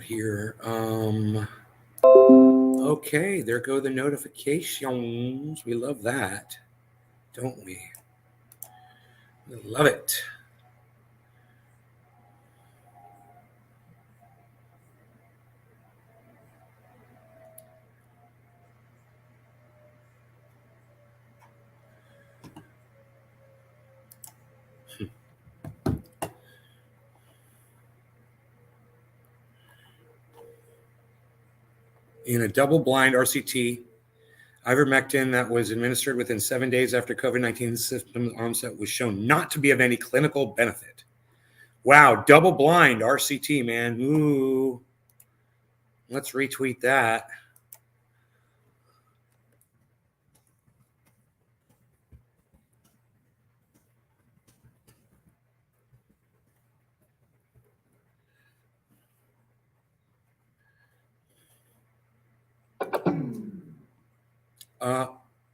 here. Okay, there go the notifications. We love that, don't we? We love it. In a double-blind RCT, ivermectin that was administered within 7 days after COVID-19 symptom onset was shown not to be of any clinical benefit. Wow, double-blind RCT, man. Ooh. Let's retweet that.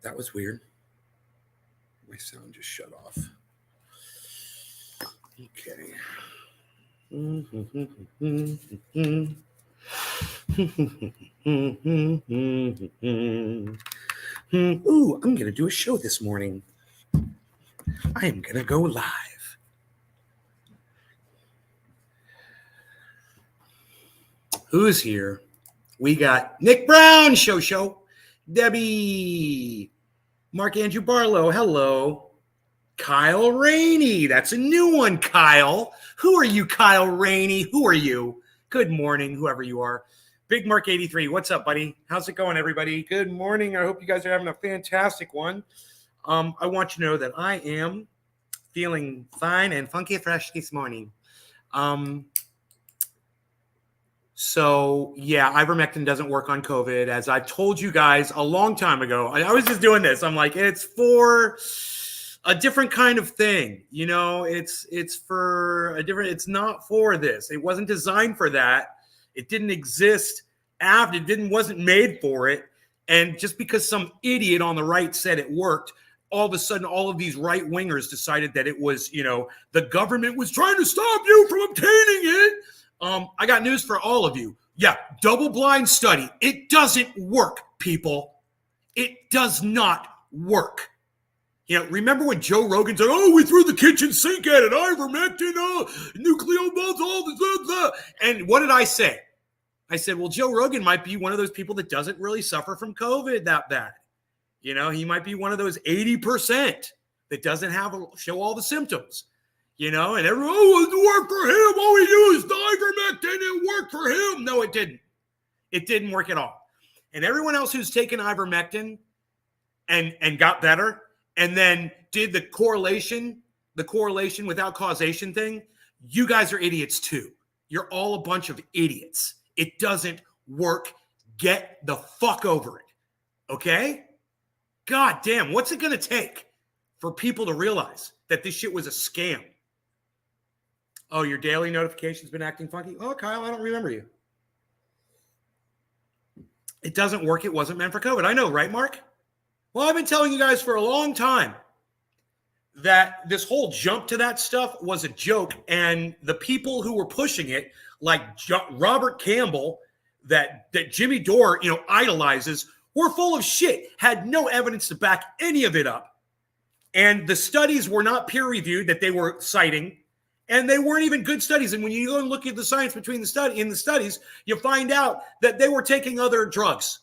That was weird. My sound just shut off. Okay. Ooh, I'm going to do a show this morning. I am going to go live. Who's here? We got Nick Brown, Show, Debbie, Mark Andrew Barlow, hello. Kyle Rainey, that's a new one, Kyle. Who are you, Kyle Rainey? Who are you? Good morning, whoever you are. Big Mark 83, what's up, buddy? How's it going, everybody? Good morning. I hope you guys are having a fantastic one. I want you to know that I am feeling fine and funky fresh this morning. So, yeah, ivermectin doesn't work on COVID. As I've told you guys a long time ago, I was just doing this. I'm like, it's for a different kind of thing. You know, it's for a different, it's not for this. It wasn't designed for that. It didn't exist after, wasn't made for it. And just because some idiot on the right said it worked, all of a sudden, all of these right wingers decided that it was, you know, the government was trying to stop you from obtaining it. I got news for all of you. Yeah, double-blind study. It doesn't work, people. It does not work. You know, remember when Joe Rogan said, "Oh, we threw the kitchen sink at it, ivermectin, nucleobombs, all this." And what did I say? I said, well, Joe Rogan might be one of those people that doesn't really suffer from COVID that bad. You know, he might be one of those 80% that doesn't show all the symptoms. You know, and everyone, oh, it worked for him. All he used the ivermectin. It worked for him. No, it didn't. It didn't work at all. And everyone else who's taken ivermectin and got better and then did the correlation without causation thing, you guys are idiots too. You're all a bunch of idiots. It doesn't work. Get the fuck over it. Okay? God damn, what's it going to take for people to realize that this shit was a scam? Oh, your daily notification's been acting funky? Oh, Kyle, I don't remember you. It doesn't work. It wasn't meant for COVID. I know, right, Mark? Well, I've been telling you guys for a long time that this whole jump to that stuff was a joke. And the people who were pushing it, like Robert Campbell, that Jimmy Dore, you know, idolizes, were full of shit, had no evidence to back any of it up. And the studies were not peer-reviewed that they were citing. And they weren't even good studies. And when you go and look at the science in the studies, you find out that they were taking other drugs.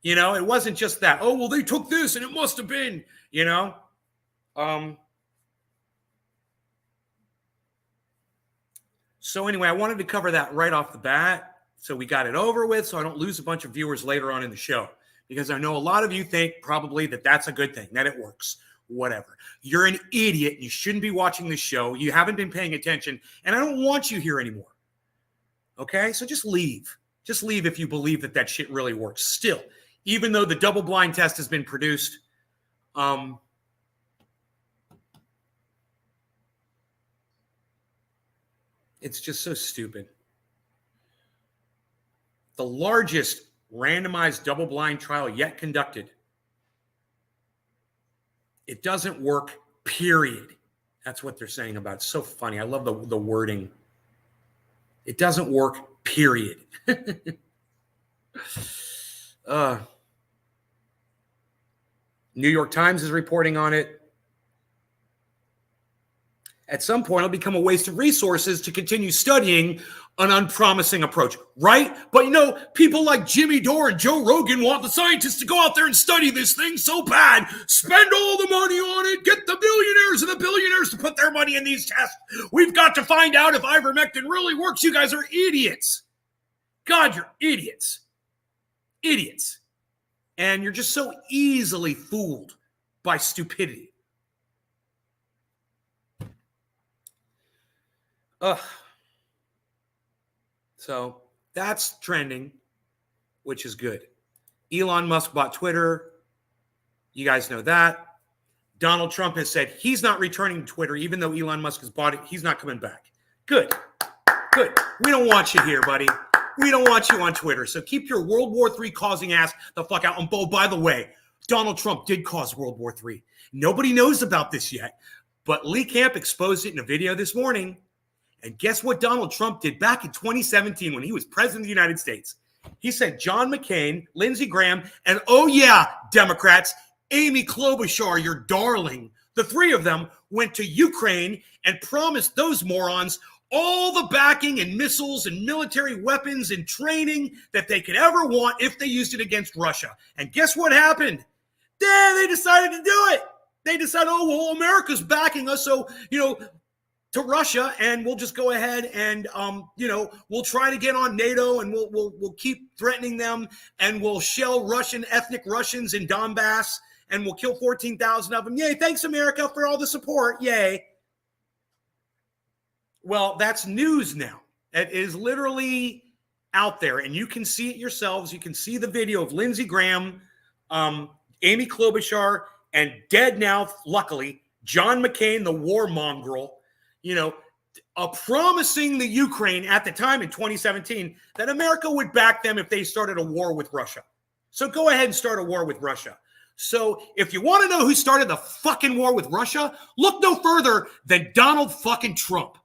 You know, it wasn't just that, oh, well, they took this and it must have been, you know. So anyway, I wanted to cover that right off the bat so we got it over with so I don't lose a bunch of viewers later on in the show. Because I know a lot of you think probably that that's a good thing, that it works. Whatever. You're an idiot. You shouldn't be watching this show. You haven't been paying attention. And I don't want you here anymore. Okay? So just leave. Just leave if you believe that that shit really works. Still, even though the double-blind test has been produced, it's just so stupid. The largest randomized double-blind trial yet conducted. It doesn't work, period. That's what they're saying about it. It's so funny. I love the wording. It doesn't work, period. New York Times is reporting on it. At some point, it'll become a waste of resources to continue studying an unpromising approach, right? But people like Jimmy Dore and Joe Rogan want the scientists to go out there and study this thing so bad, spend all the money on it, get the millionaires and the billionaires to put their money in these tests. We've got to find out if ivermectin really works. You guys are idiots. God, you're idiots. Idiots. And you're just so easily fooled by stupidity. So that's trending, which is good. Elon Musk bought Twitter. You guys know that. Donald Trump has said he's not returning Twitter, even though Elon Musk has bought it. He's not coming back. Good. Good. We don't want you here, buddy. We don't want you on Twitter. So keep your World War III causing ass the fuck out. And by the way, Donald Trump did cause World War III. Nobody knows about this yet, but Lee Camp exposed it in a video this morning. And guess what Donald Trump did back in 2017 when he was president of the United States? He sent John McCain, Lindsey Graham, and oh yeah, Democrats, Amy Klobuchar, your darling. The three of them went to Ukraine and promised those morons all the backing and missiles and military weapons and training that they could ever want if they used it against Russia. And guess what happened? They decided to do it. They decided, oh, well, America's backing us, so, to Russia, and we'll just go ahead and, we'll try to get on NATO, and we'll keep threatening them, and we'll shell ethnic Russians in Donbass, and we'll kill 14,000 of them. Yay, thanks, America, for all the support. Yay. Well, that's news now. It is literally out there, and you can see it yourselves. You can see the video of Lindsey Graham, Amy Klobuchar, and dead now, luckily, John McCain, the war mongrel, promising the Ukraine at the time in 2017 that America would back them if they started a war with Russia. So go ahead and start a war with Russia. So if you want to know who started the fucking war with Russia, look no further than Donald fucking Trump.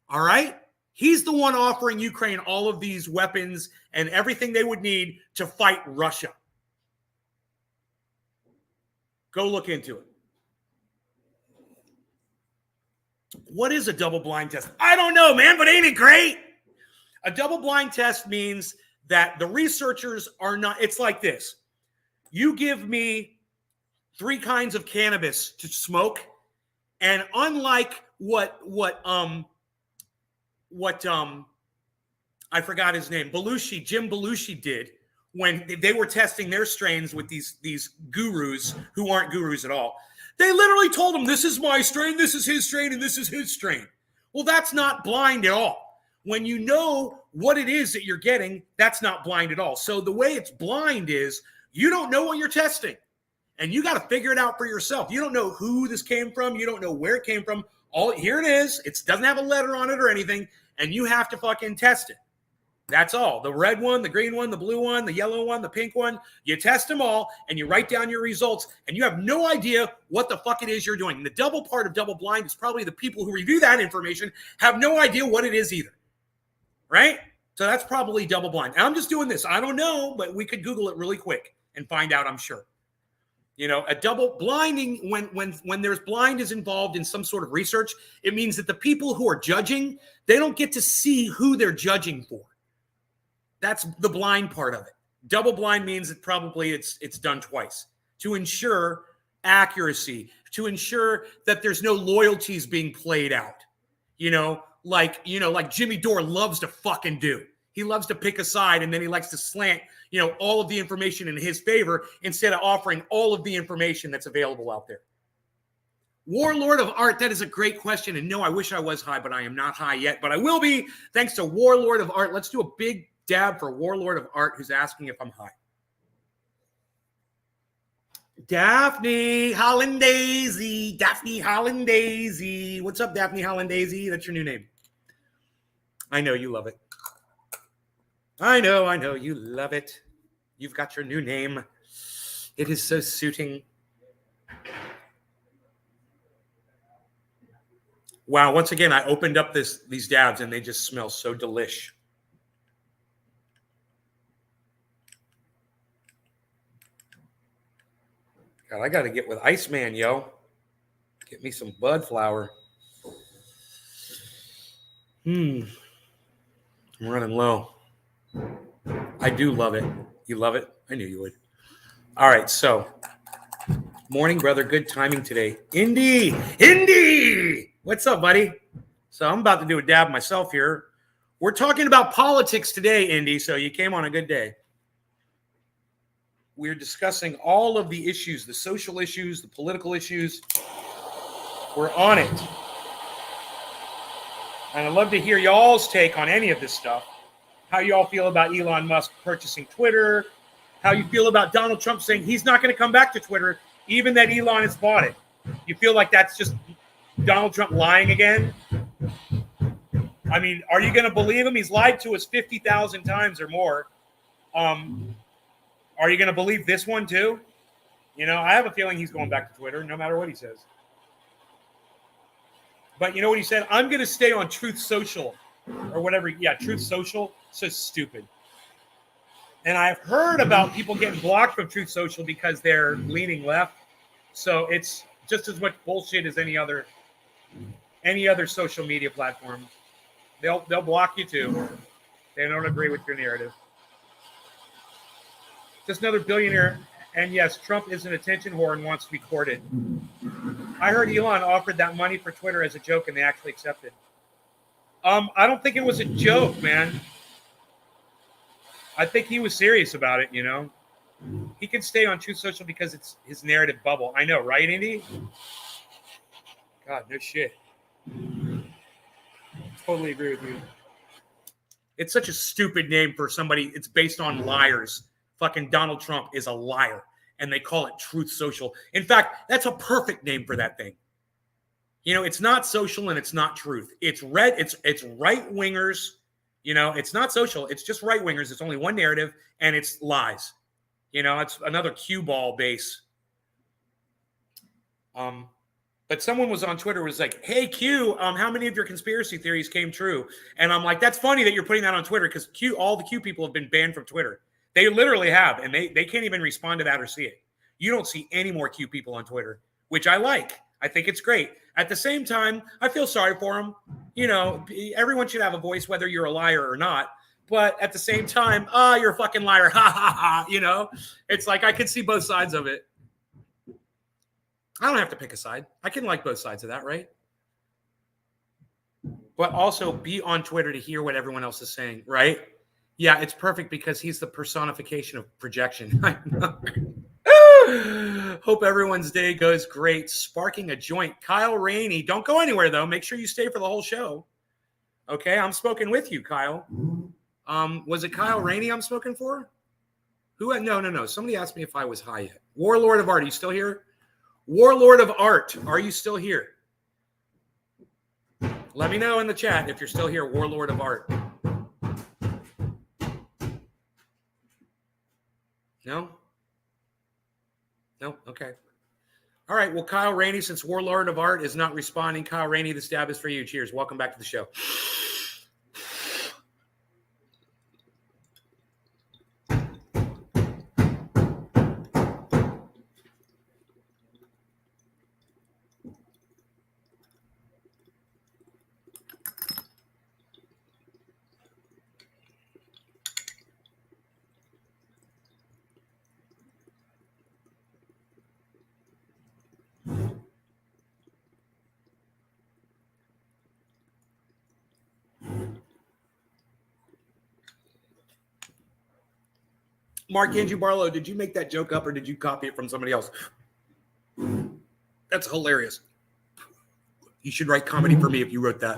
All right? He's the one offering Ukraine all of these weapons and everything they would need to fight Russia. Go look into it. What is a double-blind test? I don't know, man, but ain't it great? A double-blind test means that the researchers are not, it's like this. You give me 3 kinds of cannabis to smoke, and unlike what I forgot his name, Jim Belushi did when they were testing their strains with these gurus who aren't gurus at all. They literally told him, this is my strain, this is his strain, and this is his strain. Well, that's not blind at all. When you know what it is that you're getting, that's not blind at all. So the way it's blind is you don't know what you're testing, and you got to figure it out for yourself. You don't know who this came from. You don't know where it came from. Here it is. It doesn't have a letter on it or anything, and you have to fucking test it. That's all. The red one, the green one, the blue one, the yellow one, the pink one. You test them all, and you write down your results, and you have no idea what the fuck it is you're doing. And the double part of double blind is probably the people who review that information have no idea what it is either. Right? So that's probably double blind. And I'm just doing this. I don't know, but we could Google it really quick and find out, I'm sure. A double blinding, when there's blind is involved in some sort of research, it means that the people who are judging, they don't get to see who they're judging for. That's the blind part of it. Double blind means that probably it's done twice to ensure accuracy, to ensure that there's no loyalties being played out. Like Jimmy Dore loves to fucking do. He loves to pick a side, and then he likes to slant, all of the information in his favor instead of offering all of the information that's available out there. Warlord of Art, that is a great question. And no, I wish I was high, but I am not high yet. But I will be, thanks to Warlord of Art. Let's do a big dab for Warlord of Art, who's asking if I'm high. Daphne Hollandaisy. Daphne Hollandaisy. What's up, Daphne Hollandaisy? That's your new name. I know you love it. I know you love it. You've got your new name. It is so suiting. Wow, once again, I opened up these dabs and they just smell so delish. God, I got to get with Iceman, yo. Get me some bud flower. I'm running low. I do love it. You love it? I knew you would. All right, so morning, brother. Good timing today. Indy! What's up, buddy? So I'm about to do a dab myself here. We're talking about politics today, Indy, so you came on a good day. We're discussing all of the issues, the social issues, the political issues. We're on it. And I'd love to hear y'all's take on any of this stuff. How y'all feel about Elon Musk purchasing Twitter. How you feel about Donald Trump saying he's not going to come back to Twitter, even that Elon has bought it. You feel like that's just Donald Trump lying again? I mean, are you going to believe him? He's lied to us 50,000 times or more. Are you going to believe this one too? You know, I have a feeling he's going back to Twitter no matter what he says. But you know what he said? I'm going to stay on Truth Social or whatever. Yeah, Truth Social. So stupid. And I've heard about people getting blocked from Truth Social because they're leaning left. So it's just as much bullshit as any other social media platform. They'll block you too. They don't agree with your narrative. Just another billionaire. And yes, Trump is an attention whore and wants to be courted. I heard Elon offered that money for Twitter as a joke and they actually accepted. I don't think it was a joke, man. I think he was serious about it, you know. He can stay on Truth Social because it's his narrative bubble. I know, right, Indy? God, no shit. Totally agree with you. It's such a stupid name for somebody. It's based on liars. Fucking Donald Trump is a liar, and they call it Truth Social. In fact, that's a perfect name for that thing. You know, it's not social and it's not truth. It's right wingers. You know, it's not social. It's just right wingers. It's only one narrative, and it's lies. You know, it's another cue ball base. But someone was on Twitter was like, "Hey Q, how many of your conspiracy theories came true?" And I'm like, "That's funny that you're putting that on Twitter because all the Q people have been banned from Twitter. They literally have, and they can't even respond to that or see it. You don't see any more Q people on Twitter, which I like. I think it's great. At the same time, I feel sorry for them. You know, everyone should have a voice, whether you're a liar or not. But at the same time, you're a fucking liar. Ha, ha, ha. You know, it's like I can see both sides of it. I don't have to pick a side. I can like both sides of that, right? But also be on Twitter to hear what everyone else is saying, right? Yeah, it's perfect because he's the personification of projection. I know. Hope everyone's day goes great. Sparking a joint. Kyle Rainey. Don't go anywhere, though. Make sure you stay for the whole show. Okay, I'm smoking with you, Kyle. Was it Kyle Rainey I'm smoking for? Who? No. Somebody asked me if I was high yet. Warlord of Art, are you still here? Warlord of Art, are you still here? Let me know in the chat if you're still here, Warlord of Art. No? No? Okay. All right. Well, Kyle Rainey, since Warlord of Art is not responding, Kyle Rainey, the stab is for you. Cheers. Welcome back to the show. Mark Andrew Barlow, did you make that joke up or did you copy it from somebody else? That's hilarious. You should write comedy for me if you wrote that.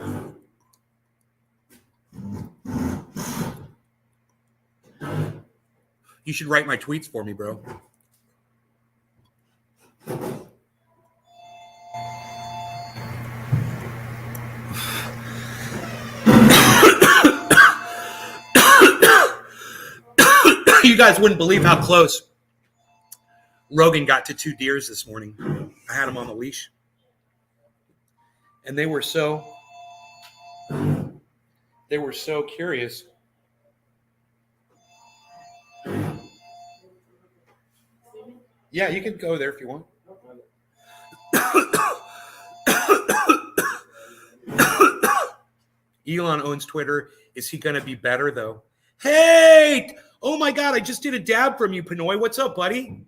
You should write my tweets for me, bro. You guys wouldn't believe how close Rogan got to 2 deers this morning. I had him on the leash. And they were so curious. Yeah, you can go there if you want. Elon owns Twitter. Is he going to be better, though? Hey! Oh, my God. I just did a dab from you, Pinoy. What's up, buddy?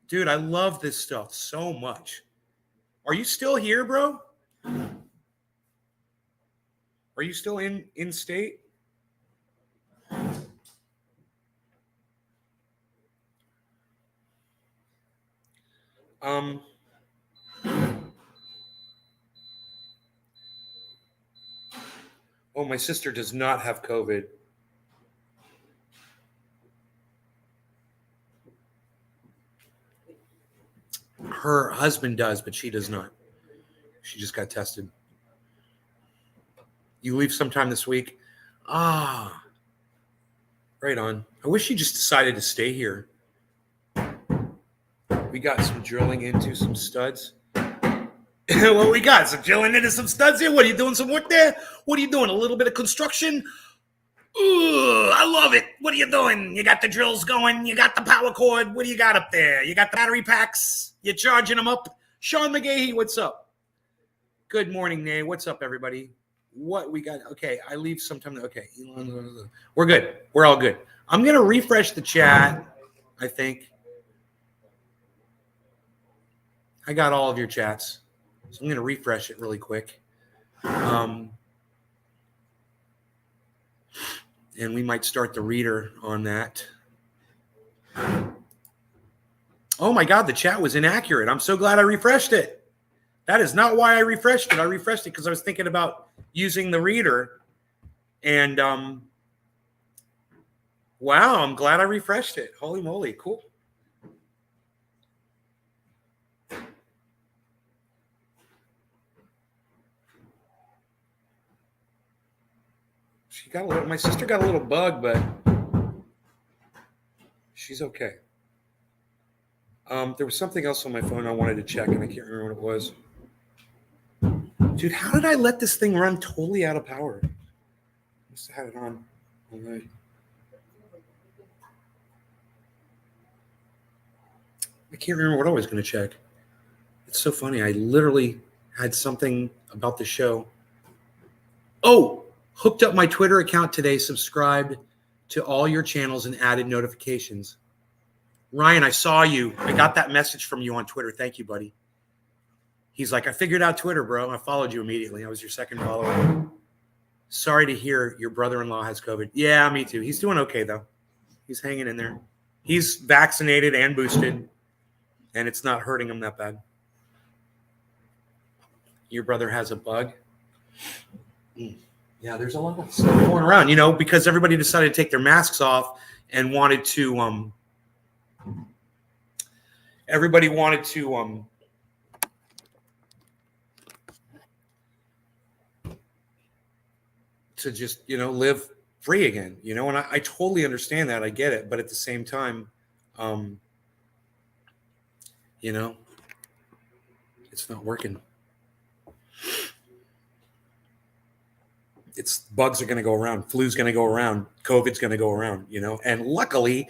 Dude, I love this stuff so much. Are you still here, bro? Are you still in state? Oh, my sister does not have COVID. Her husband does, but she does not. She just got tested. You leave sometime this week? Ah, right on. I wish you just decided to stay here. We got some drilling into some studs. Well, we got some drilling into some studs here. What are you doing? Some work there? What are you doing? A little bit of construction? Ooh, I love it. What are you doing? You got the drills going. You got the power cord. What do you got up there? You got the battery packs. You're charging them up. Sean McGahee, what's up? Good morning, Nay. What's up, everybody? What we got? Okay, I leave sometime. Okay, we're good. We're all good. I'm going to refresh the chat, I think. I got all of your chats. So I'm going to refresh it really quick. And we might start the reader on that. Oh my God, the chat was inaccurate. I'm so glad I refreshed it. That is not why I refreshed it. I refreshed it because I was thinking about using the reader. And wow, I'm glad I refreshed it. Holy moly, cool. My sister got a little bug, but she's okay. There was something else on my phone I wanted to check, and I can't remember what it was. Dude, how did I let this thing run totally out of power? I must have had it on all night. I can't remember what I was going to check. It's so funny. I literally had something about the show. Oh, hooked up my Twitter account today, subscribed to all your channels and added notifications. Ryan, I saw you. I got that message from you on Twitter. Thank you, buddy. He's like, I figured out Twitter, bro. I followed you immediately. I was your second follower. Sorry to hear your brother-in-law has COVID. Yeah, me too. He's doing okay, though. He's hanging in there. He's vaccinated and boosted, and it's not hurting him that bad. Your brother has a bug? Yeah, there's a lot of stuff going around, because everybody decided to take their masks off and wanted to everybody wanted to just live free again, and I totally understand that. I get it, but at the same time, it's not working. It's bugs are going to go around, flu's going to go around, COVID's going to go around, and luckily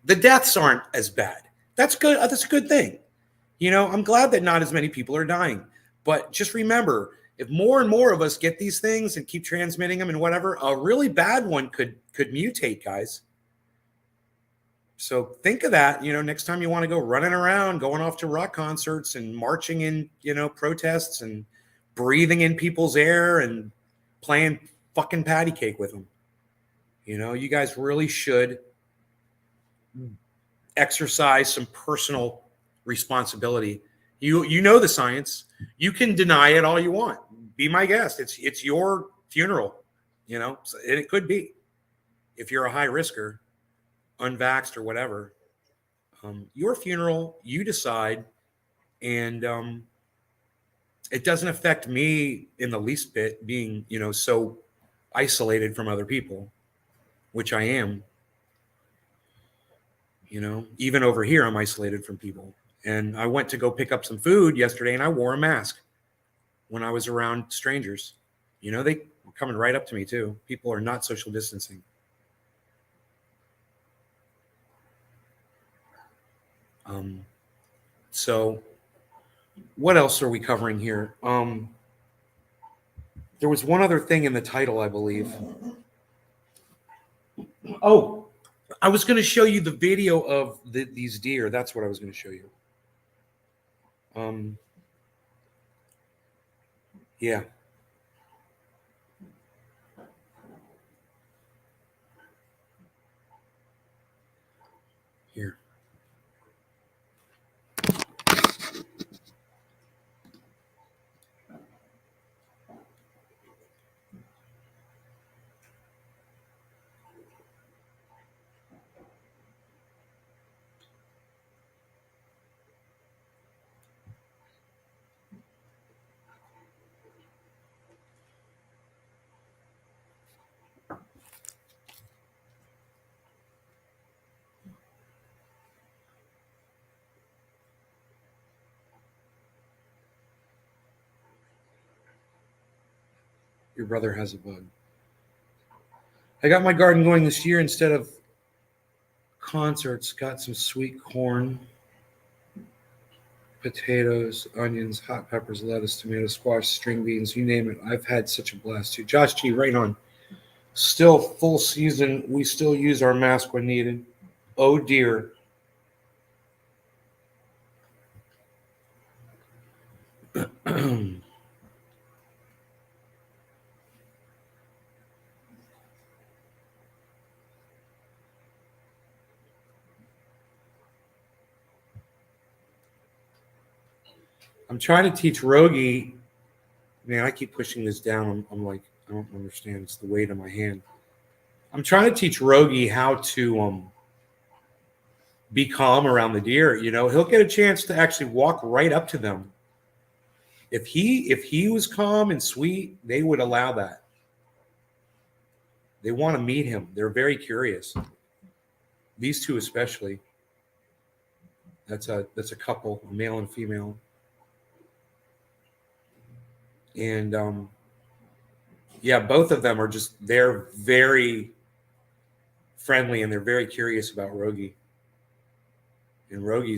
the deaths aren't as bad. That's good. That's a good thing. I'm glad that not as many people are dying, but just remember, if more and more of us get these things and keep transmitting them and whatever, a really bad one could mutate, guys. So think of that, next time you want to go running around, going off to rock concerts and marching in, protests and breathing in people's air and playing fucking patty cake with them. You guys really should exercise some personal responsibility. You know the science. You can deny it all you want. Be my guest. It's your funeral, and it could be. If you're a high risker, unvaxxed or whatever, your funeral, you decide, and it doesn't affect me in the least bit being, so isolated from other people, which I am. Even over here, I'm isolated from people. And I went to go pick up some food yesterday, and I wore a mask when I was around strangers. You know, they were coming right up to me too. People are not social distancing. So what else are we covering here? There was one other thing in the title, I believe. Oh, I was going to show you the video of these deer. That's what I was going to show you. Yeah. Here. Your brother has a bug. I got my garden going this year instead of concerts. Got some sweet corn, potatoes, onions, hot peppers, lettuce, tomato, squash, string beans, you name it. I've had such a blast too. Josh G, right on. Still full season. We still use our mask when needed. Oh dear. I'm trying to teach Rogie. Man, I keep pushing this down. I'm like, I don't understand. It's the weight of my hand. I'm trying to teach Rogie how to be calm around the deer. You know, he'll get a chance to actually walk right up to them. If he was calm and sweet, they would allow that. They want to meet him. They're very curious. These two especially. That's a couple, a male and female. And yeah, both of them are they're very friendly and they're very curious about Rogie. And Rogie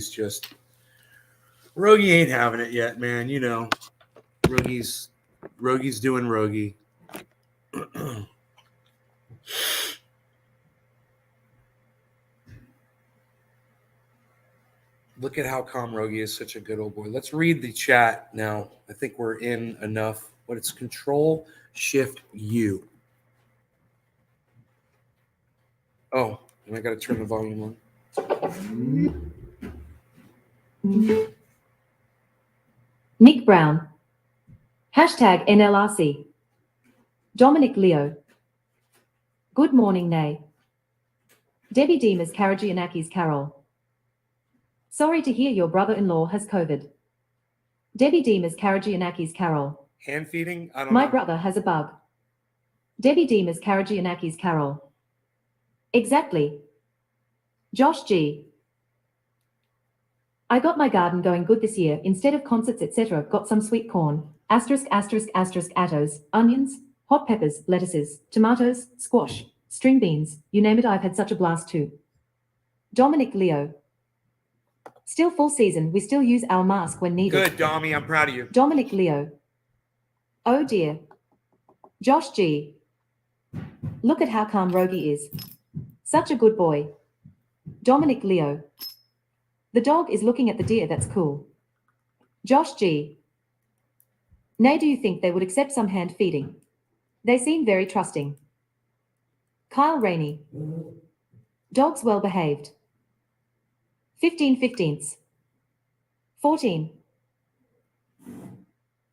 ain't having it yet, man. You know, Rogie's doing Rogie. Look at how calm Rogie is. Such a good old boy. Let's read the chat now. I think we're in enough. But it's Control Shift U. Oh, and I got to turn the volume on. Nick Brown. Hashtag NLRC. Dominic Leo. Good morning, Nay. Debbie Demas Karagianakis Carol. Sorry to hear your brother-in-law has COVID. Debbie Demas Karagianakis Carol. Hand feeding? I don't know. My know. brother has a bug. Debbie Demas Karagianakis Carol. Exactly. Josh G. I got my garden going good this year. Instead of concerts, etc., got some sweet corn, ******, onions, hot peppers, lettuces, tomatoes, squash, string beans, you name it. I've had such a blast too. Dominic Leo. Still full season. We still use our mask when needed. Good, Dommy. I'm proud of you. Dominic Leo. Oh dear. Josh G. Look at how calm Rogie is. Such a good boy. Dominic Leo. The dog is looking at the deer. That's cool. Josh G. Nay, do you think they would accept some hand feeding? They seem very trusting. Kyle Rainey. Dogs well behaved. 15/15. 14.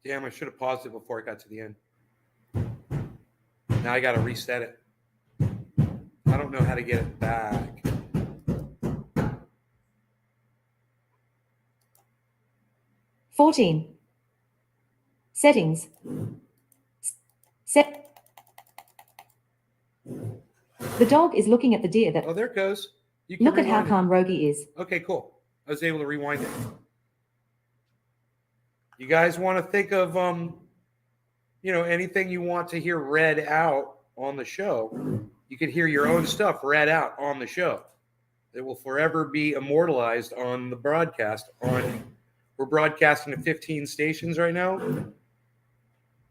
Damn, I should have paused it before it got to the end. Now I got to reset it. I don't know how to get it back. Settings. Set. The dog is looking at the deer. That. Oh, there it goes. Look at how calm Rogie is. Okay, cool. I was able to rewind it. You guys want to think of anything you want to hear read out on the show? You could hear your own stuff read out on the show. It will forever be immortalized on the broadcast. We're broadcasting to 15 stations right now.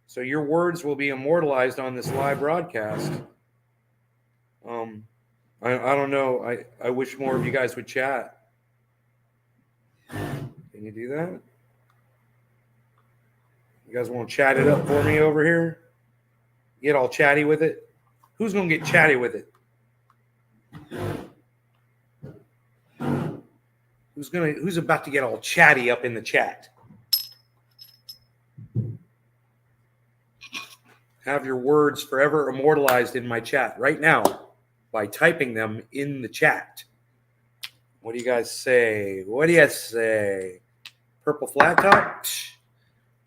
So your words will be immortalized on this live broadcast. I don't know. I wish more of you guys would chat. Can you do that? You guys want to chat it up for me over here? Get all chatty with it? Who's going to get chatty with it? Who's about to get all chatty up in the chat? Have your words forever immortalized in my chat right now by typing them in the chat. What do you guys say? What do you say? Purple flat top? Psh,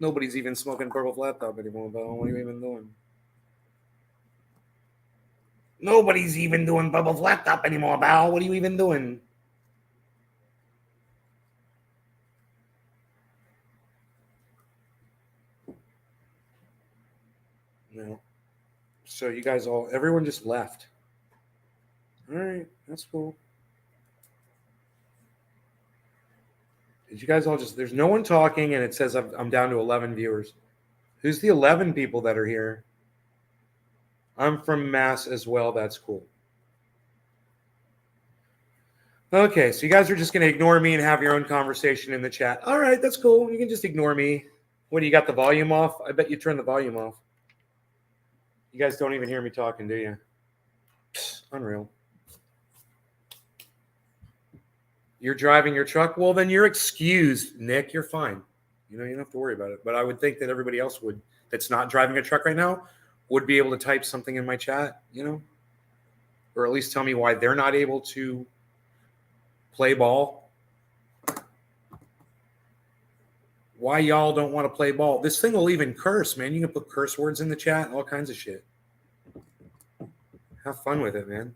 nobody's even smoking purple flat top anymore, Bo. What are you even doing? Nobody's even doing purple flat top anymore, Bo. What are you even doing? No. So you guys everyone just left. All right, that's cool. Did you guys all there's no one talking and it says I'm down to 11 viewers. Who's the 11 people that are here? I'm from Mass as well. That's cool. Okay, so you guys are just going to ignore me and have your own conversation in the chat. All right, that's cool. You can just ignore me. What, do you got the volume off? I bet you turned the volume off. You guys don't even hear me talking, do you? Psst, unreal. You're driving your truck? Well, then you're excused, Nick. You're fine. You don't have to worry about it. But I would think that everybody else that's not driving a truck right now would be able to type something in my chat, or at least tell me why they're not able to play ball. Why y'all don't want to play ball. This thing will even curse, man. You can put curse words in the chat, all kinds of shit. Have fun with it, man.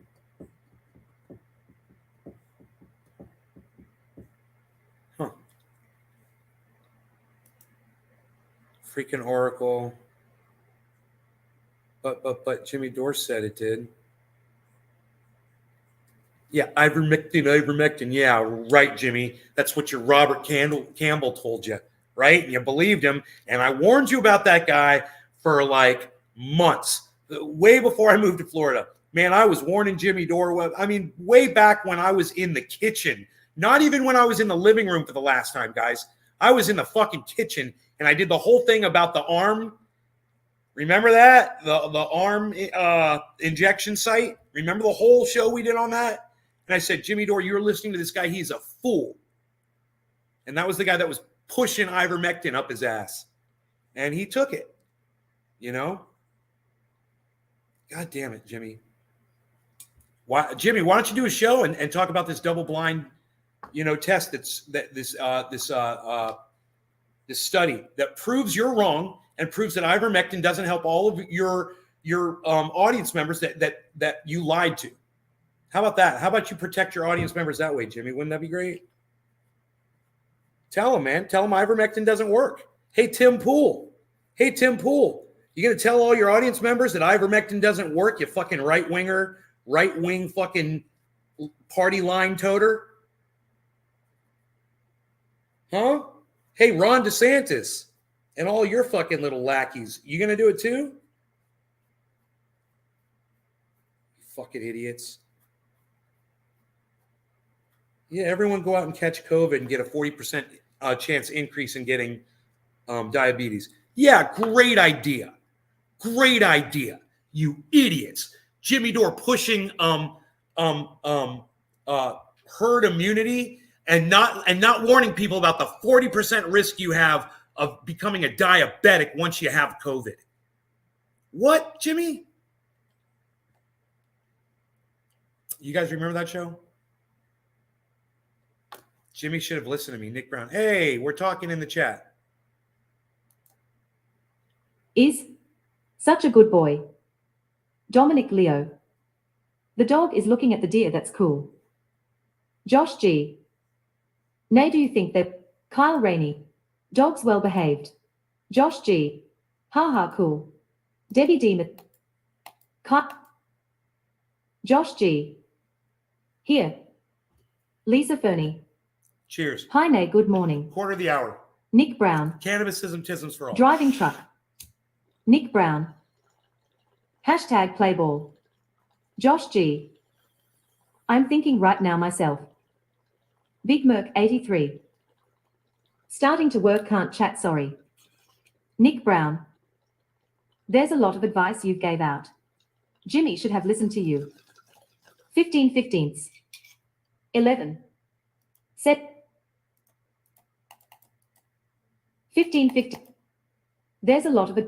Huh. Freaking Oracle. But Jimmy Dore said it did. Yeah, ivermectin. Yeah, right, Jimmy. That's what your Robert Campbell told you, right? And you believed him. And I warned you about that guy for like months, way before I moved to Florida. Man, I was warning Jimmy Dore. I mean, way back when I was in the kitchen, not even when I was in the living room for the last time, guys. I was in the fucking kitchen, and I did the whole thing about the arm. Remember that? The arm injection site? Remember the whole show we did on that? And I said, Jimmy Dore, you're listening to this guy. He's a fool. And that was the guy that was pushing ivermectin up his ass. And he took it. God damn it, Jimmy. Jimmy, why don't you do a show and talk about this double-blind, test this study that proves you're wrong and proves that ivermectin doesn't help all of your audience members that you lied to. How about that? How about you protect your audience members that way, Jimmy? Wouldn't that be great? Tell them, man. Tell them ivermectin doesn't work. Hey, Tim Pool. You going to tell all your audience members that ivermectin doesn't work, you fucking right-wing fucking party line toter? Huh? Hey, Ron DeSantis and all your fucking little lackeys. You going to do it too? You fucking idiots. Yeah, everyone go out and catch COVID and get a 40% chance increase in getting diabetes. Yeah, great idea. You idiots. Jimmy Dore pushing herd immunity and not warning people about the 40% risk you have of becoming a diabetic once you have COVID. What, Jimmy? You guys remember that show? Jimmy should have listened to me. Nick Brown. Hey, we're talking in the chat. Is such a good boy. Dominic Leo. The dog is looking at the deer. That's cool. Josh G. Nay, do you think that Kyle Rainey, dog's well behaved? Josh G, ha ha cool. Debbie Demuth, Josh G, here. Lisa Fernie, Cheers. hi Nay, good morning. Quarter of the hour. Nick Brown, Cannabism tisms for all. driving truck. Nick Brown, hashtag playball. Josh G, I'm thinking right now myself. Big Merc 83. Starting to work, can't chat, sorry. Nick Brown, there's a lot of advice you gave out. Jimmy should have listened to you. 15 15ths. 11. Set. 15 15. There's a lot of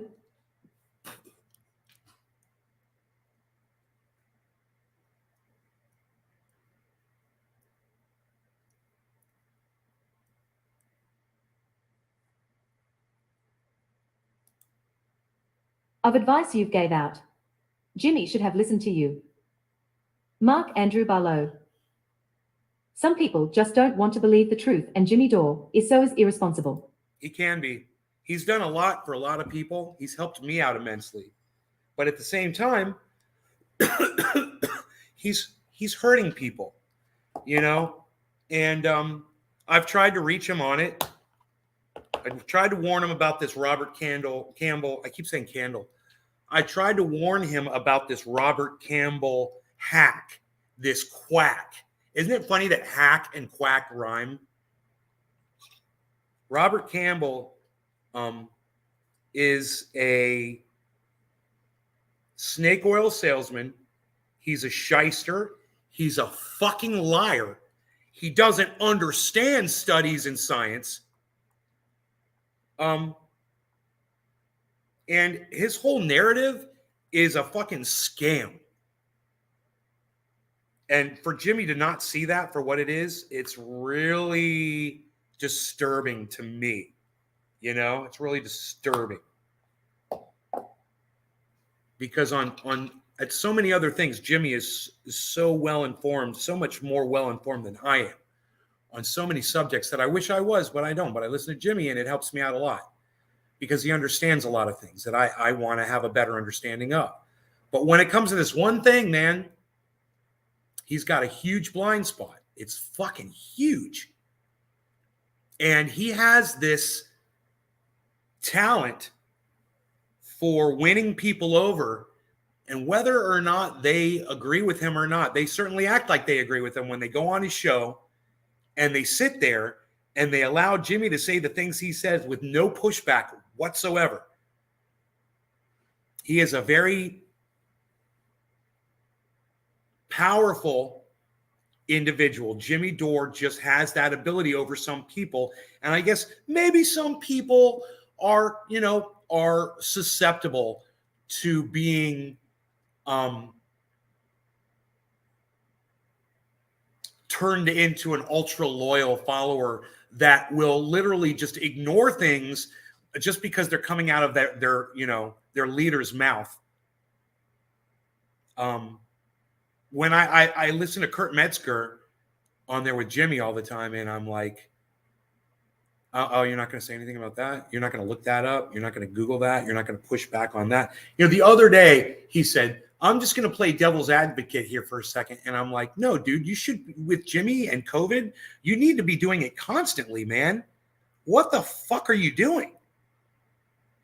advice you gave out. Jimmy should have listened to you. Mark Andrew Barlow. Some people just don't want to believe the truth, and Jimmy Dore is so irresponsible. He can be. He's done a lot for a lot of people. He's helped me out immensely. But at the same time, he's hurting people, you know? And I've tried to reach him on it. I've tried to warn him about this Robert Campbell. I keep saying Candle. I tried to warn him about this Robert Campbell hack, this quack. Isn't it funny that hack and quack rhyme? Robert Campbell is a snake oil salesman. He's a shyster. He's a fucking liar. He doesn't understand studies and science. And his whole narrative is a fucking scam. And for Jimmy to not see that for what it is, it's really disturbing to me. You know, it's really disturbing. Because on at so many other things, Jimmy is so well informed, so much more well informed than I am on so many subjects that I wish I was, but I don't. But I listen to Jimmy and it helps me out a lot because he understands a lot of things that I want to have a better understanding of. But when it comes to this one thing, man, he's got a huge blind spot. It's fucking huge. And he has this talent for winning people over. And whether or not they agree with him or not, they certainly act like they agree with him when they go on his show and they sit there and they allow Jimmy to say the things he says with no pushback whatsoever. He is a very powerful individual. Jimmy Dore just has that ability over some people. And I guess maybe some people are, you know, are susceptible to being turned into an ultra loyal follower that will literally just ignore things just because they're coming out of their you know, their leader's mouth. When I listen to Kurt Metzger on there with Jimmy all the time, and I'm like, oh, you're not going to say anything about that? You're not going to look that up? You're not going to Google that? You're not going to push back on that? You know, the other day he said, I'm just going to play devil's advocate here for a second. And I'm like, no, dude, you should, with Jimmy and COVID, you need to be doing it constantly, man. What the fuck are you doing?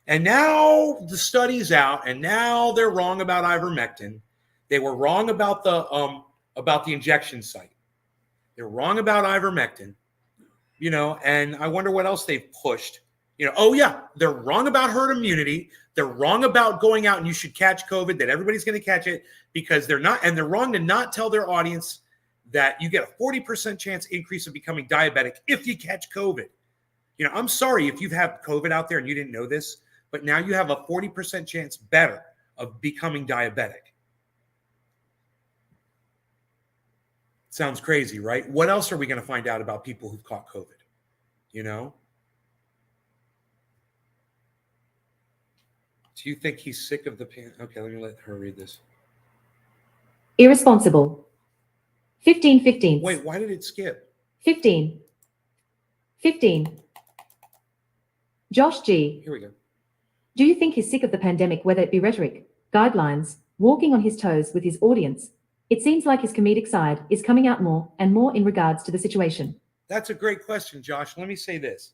And now the study's out, and now they're wrong about ivermectin. They were wrong about the injection site. They're wrong about ivermectin. You know, and I wonder what else they've pushed. You know, oh yeah, they're wrong about herd immunity. They're wrong about going out and you should catch COVID, that everybody's going to catch it, because they're not, and they're wrong to not tell their audience that you get a 40% chance increase of becoming diabetic if you catch COVID. You know, I'm sorry if you've had COVID out there and you didn't know this, but now you have a 40% chance better of becoming diabetic. Sounds crazy, right? What else are we going to find out about people who've caught COVID? You know? Do you think he's sick of the pan? Okay, let me let her read this. Irresponsible. 15 15. Wait, why did it skip? 15. 15. Josh G. Here we go. Do you think he's sick of the pandemic, whether it be rhetoric, guidelines, walking on his toes with his audience? It seems like his comedic side is coming out more and more in regards to the situation. That's a great question, Josh. Let me say this.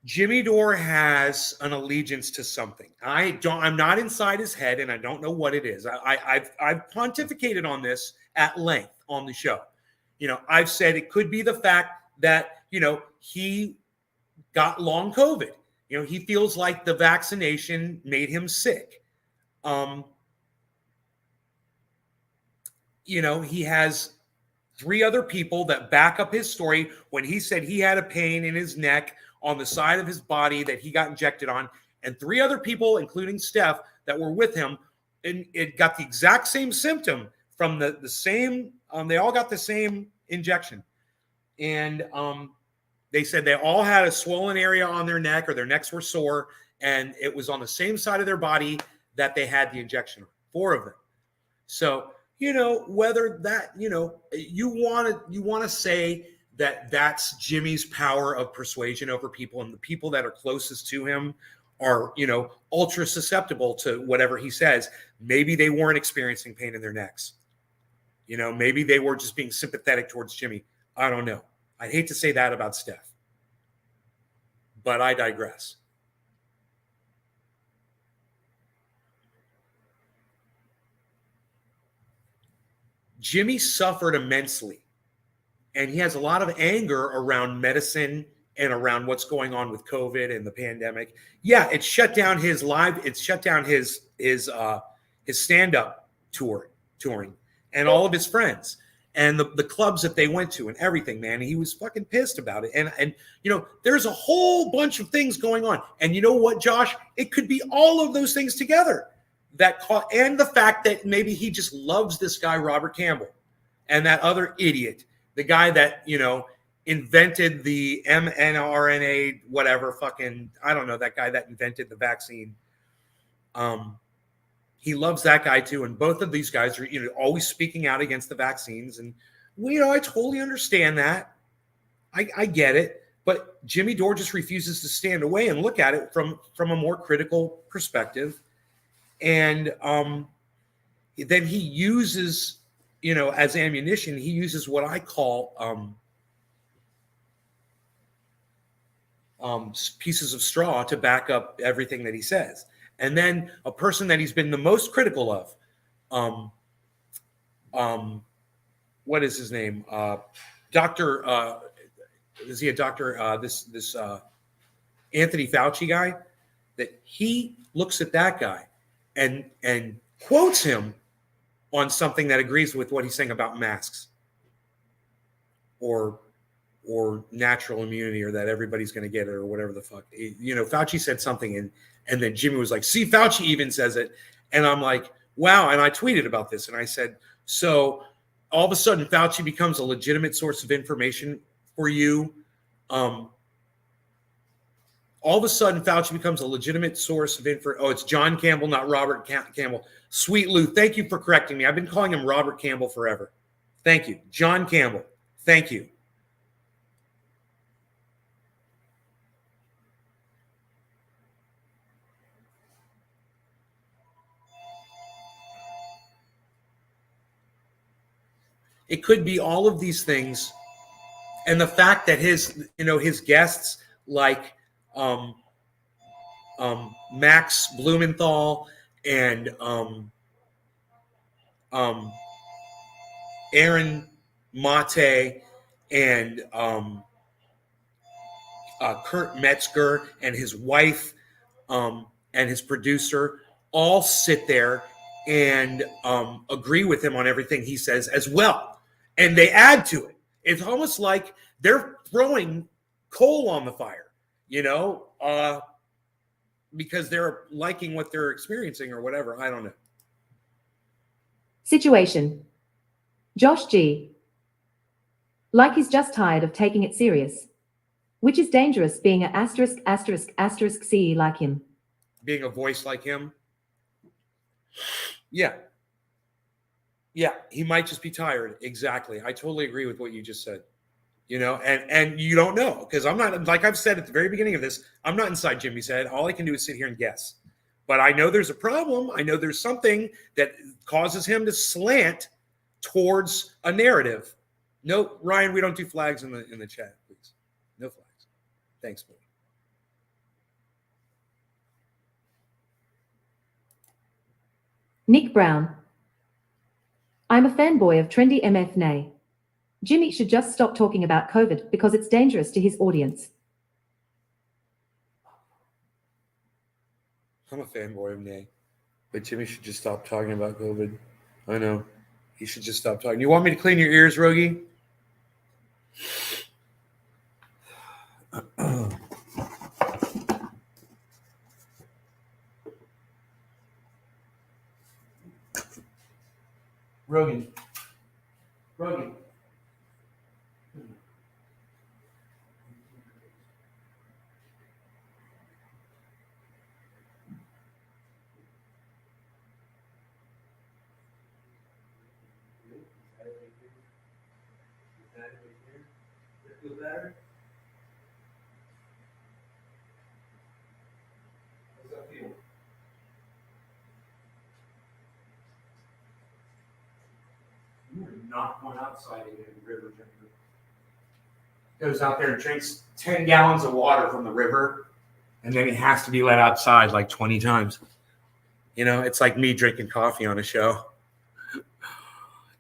Jimmy Dore has an allegiance to something. I'm not inside his head, and I don't know what it is. I've pontificated on this at length on the show. I've said it could be the fact that, he got long COVID. He feels like the vaccination made him sick. He has 3 other people that back up his story when he said he had a pain in his neck on the side of his body that he got injected on, and 3 other people, including Steph, that were with him, and it got the exact same symptom from the same. They all got the same injection, and they said they all had a swollen area on their neck, or their necks were sore, and it was on the same side of their body that they had the injection on. 4 of them. So, whether that, you want to say that that's Jimmy's power of persuasion over people, and the people that are closest to him are, ultra susceptible to whatever he says. Maybe they weren't experiencing pain in their necks. Maybe they were just being sympathetic towards Jimmy. I don't know. I'd hate to say that about Steph, but I digress. Jimmy suffered immensely, and he has a lot of anger around medicine and around what's going on with COVID and the pandemic. Yeah, it shut down his live. It's shut down his stand-up touring, and all of his friends and the clubs that they went to and everything, man. And he was fucking pissed about it. And there's a whole bunch of things going on. And you know what, Josh? It could be all of those things together. And the fact that maybe he just loves this guy, Robert Campbell, and that other idiot, the guy that, invented the mRNA, whatever, fucking, I don't know, that guy that invented the vaccine. He loves that guy too. And both of these guys are, always speaking out against the vaccines. And, I totally understand that. I get it. But Jimmy Dore just refuses to stand away and look at it from a more critical perspective. And then he uses, as ammunition, he uses what I call pieces of straw to back up everything that he says. And then a person that he's been the most critical of, what is his name? Dr. Is he a doctor? This Anthony Fauci guy, that he looks at that guy and quotes him on something that agrees with what he's saying about masks or natural immunity, or that everybody's going to get it, or whatever the fuck. Fauci said something, and then Jimmy was like, see, Fauci even says it. And I'm like, wow. And I tweeted about this, and I said, so all of a sudden Fauci becomes a legitimate source of information for you. All of a sudden, Fauci becomes a legitimate source of info. Oh, it's John Campbell, not Robert Campbell. Sweet Lou, thank you for correcting me. I've been calling him Robert Campbell forever. Thank you. John Campbell. Thank you. It could be all of these things. And the fact that his guests like Max Blumenthal and Aaron Mate and Kurt Metzger and his wife and his producer all sit there and agree with him on everything he says as well. And they add to it. It's almost like they're throwing coal on the fire, because they're liking what they're experiencing or whatever. I don't know. Situation. Josh G. Like he's just tired of taking it serious. Which is dangerous, being a **** CE like him. Being a voice like him? Yeah. Yeah, he might just be tired. Exactly. I totally agree with what you just said. and you don't know because I'm not, like I've said at the very beginning of this, I'm not inside Jimmy's head. All I can do is sit here and guess. But I know there's a problem. I know there's something that causes him to slant towards a narrative. No, Ryan, we don't do flags in the chat, please. No flags. Thanks, buddy. Nick Brown. I'm a fanboy of trendy MF Nay. Jimmy should just stop talking about COVID because it's dangerous to his audience. I'm a fanboy of Nay, but Jimmy should just stop talking about COVID. I know. He should just stop talking. You want me to clean your ears, Rogie? Rogan. Feel better? How's that feel? You are not going outside in the river drinker. Goes out there and drinks 10 gallons of water from the river, and then he has to be let outside like 20 times. It's like me drinking coffee on a show.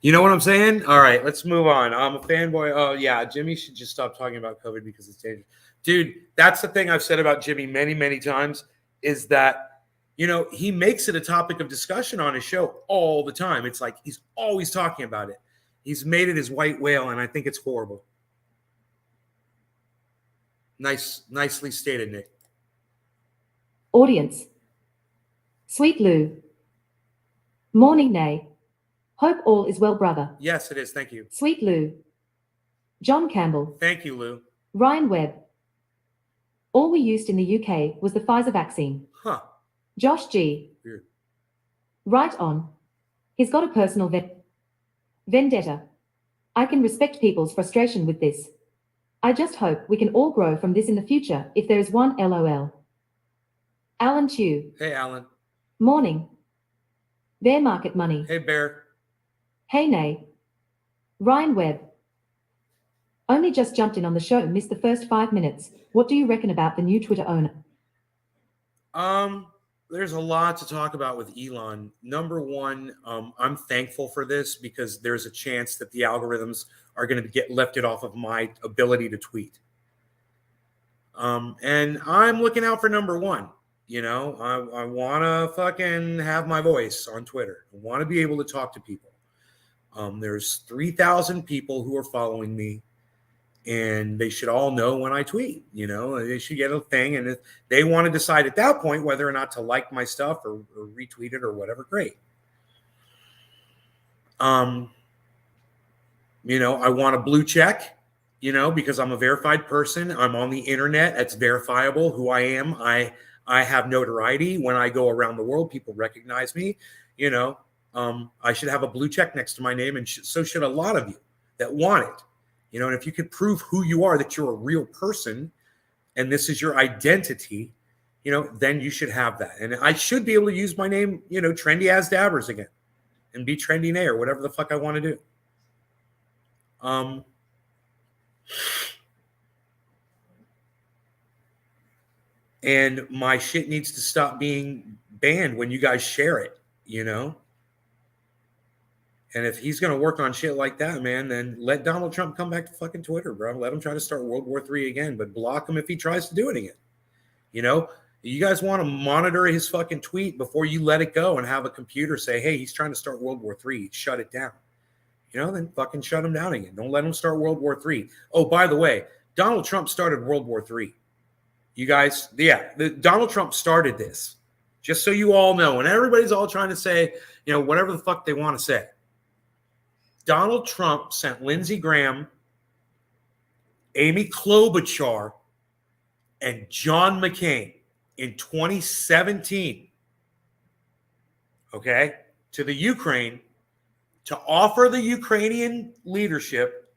You know what I'm saying? All right, let's move on. I'm a fanboy. Oh, yeah, Jimmy should just stop talking about COVID because it's dangerous. Dude, that's the thing I've said about Jimmy many, many times is that, he makes it a topic of discussion on his show all the time. It's like he's always talking about it. He's made it his white whale, and I think it's horrible. Nicely stated, Nick. Audience. Sweet Lou. Morning, Nay. Hope all is well, brother. Yes, it is. Thank you. Sweet Lou. John Campbell. Thank you, Lou. Ryan Webb. All we used in the UK was the Pfizer vaccine. Huh. Josh G. Weird. Right on. He's got a personal vendetta. I can respect people's frustration with this. I just hope we can all grow from this in the future if there is one LOL. Alan Chew. Hey, Alan. Morning. Bear market money. Hey, Bear. Hey, Nay. Ryan Webb. Only just jumped in on the show, missed the first 5 minutes. What do you reckon about the new Twitter owner? There's a lot to talk about with Elon. Number one, I'm thankful for this because there's a chance that the algorithms are going to get lifted off of my ability to tweet. And I'm looking out for number one. I want to fucking have my voice on Twitter. I want to be able to talk to people. There's 3,000 people who are following me, and they should all know when I tweet. They should get a thing, and if they want to decide at that point whether or not to like my stuff or retweet it or whatever, great. I want a blue check, because I'm a verified person. I'm on the internet. It's verifiable who I am. I have notoriety. When I go around the world, people recognize me. I should have a blue check next to my name, and so should a lot of you that want it. And if you could prove who you are, that you're a real person, and this is your identity, then you should have that. And I should be able to use my name, Trendy as Dabbers again, and be Trendy Nay or whatever the fuck I want to do. And my shit needs to stop being banned when you guys share it, And if he's going to work on shit like that, man, then let Donald Trump come back to fucking Twitter, bro. Let him try to start World War III again, but block him if he tries to do it again. You guys want to monitor his fucking tweet before you let it go and have a computer say, hey, he's trying to start World War III. Shut it down. Then fucking shut him down again. Don't let him start World War III. Oh, by the way, Donald Trump started World War III. You guys, Donald Trump started this. Just so you all know, and everybody's all trying to say, whatever the fuck they want to say. Donald Trump sent Lindsey Graham, Amy Klobuchar, and John McCain in 2017, to the Ukraine to offer the Ukrainian leadership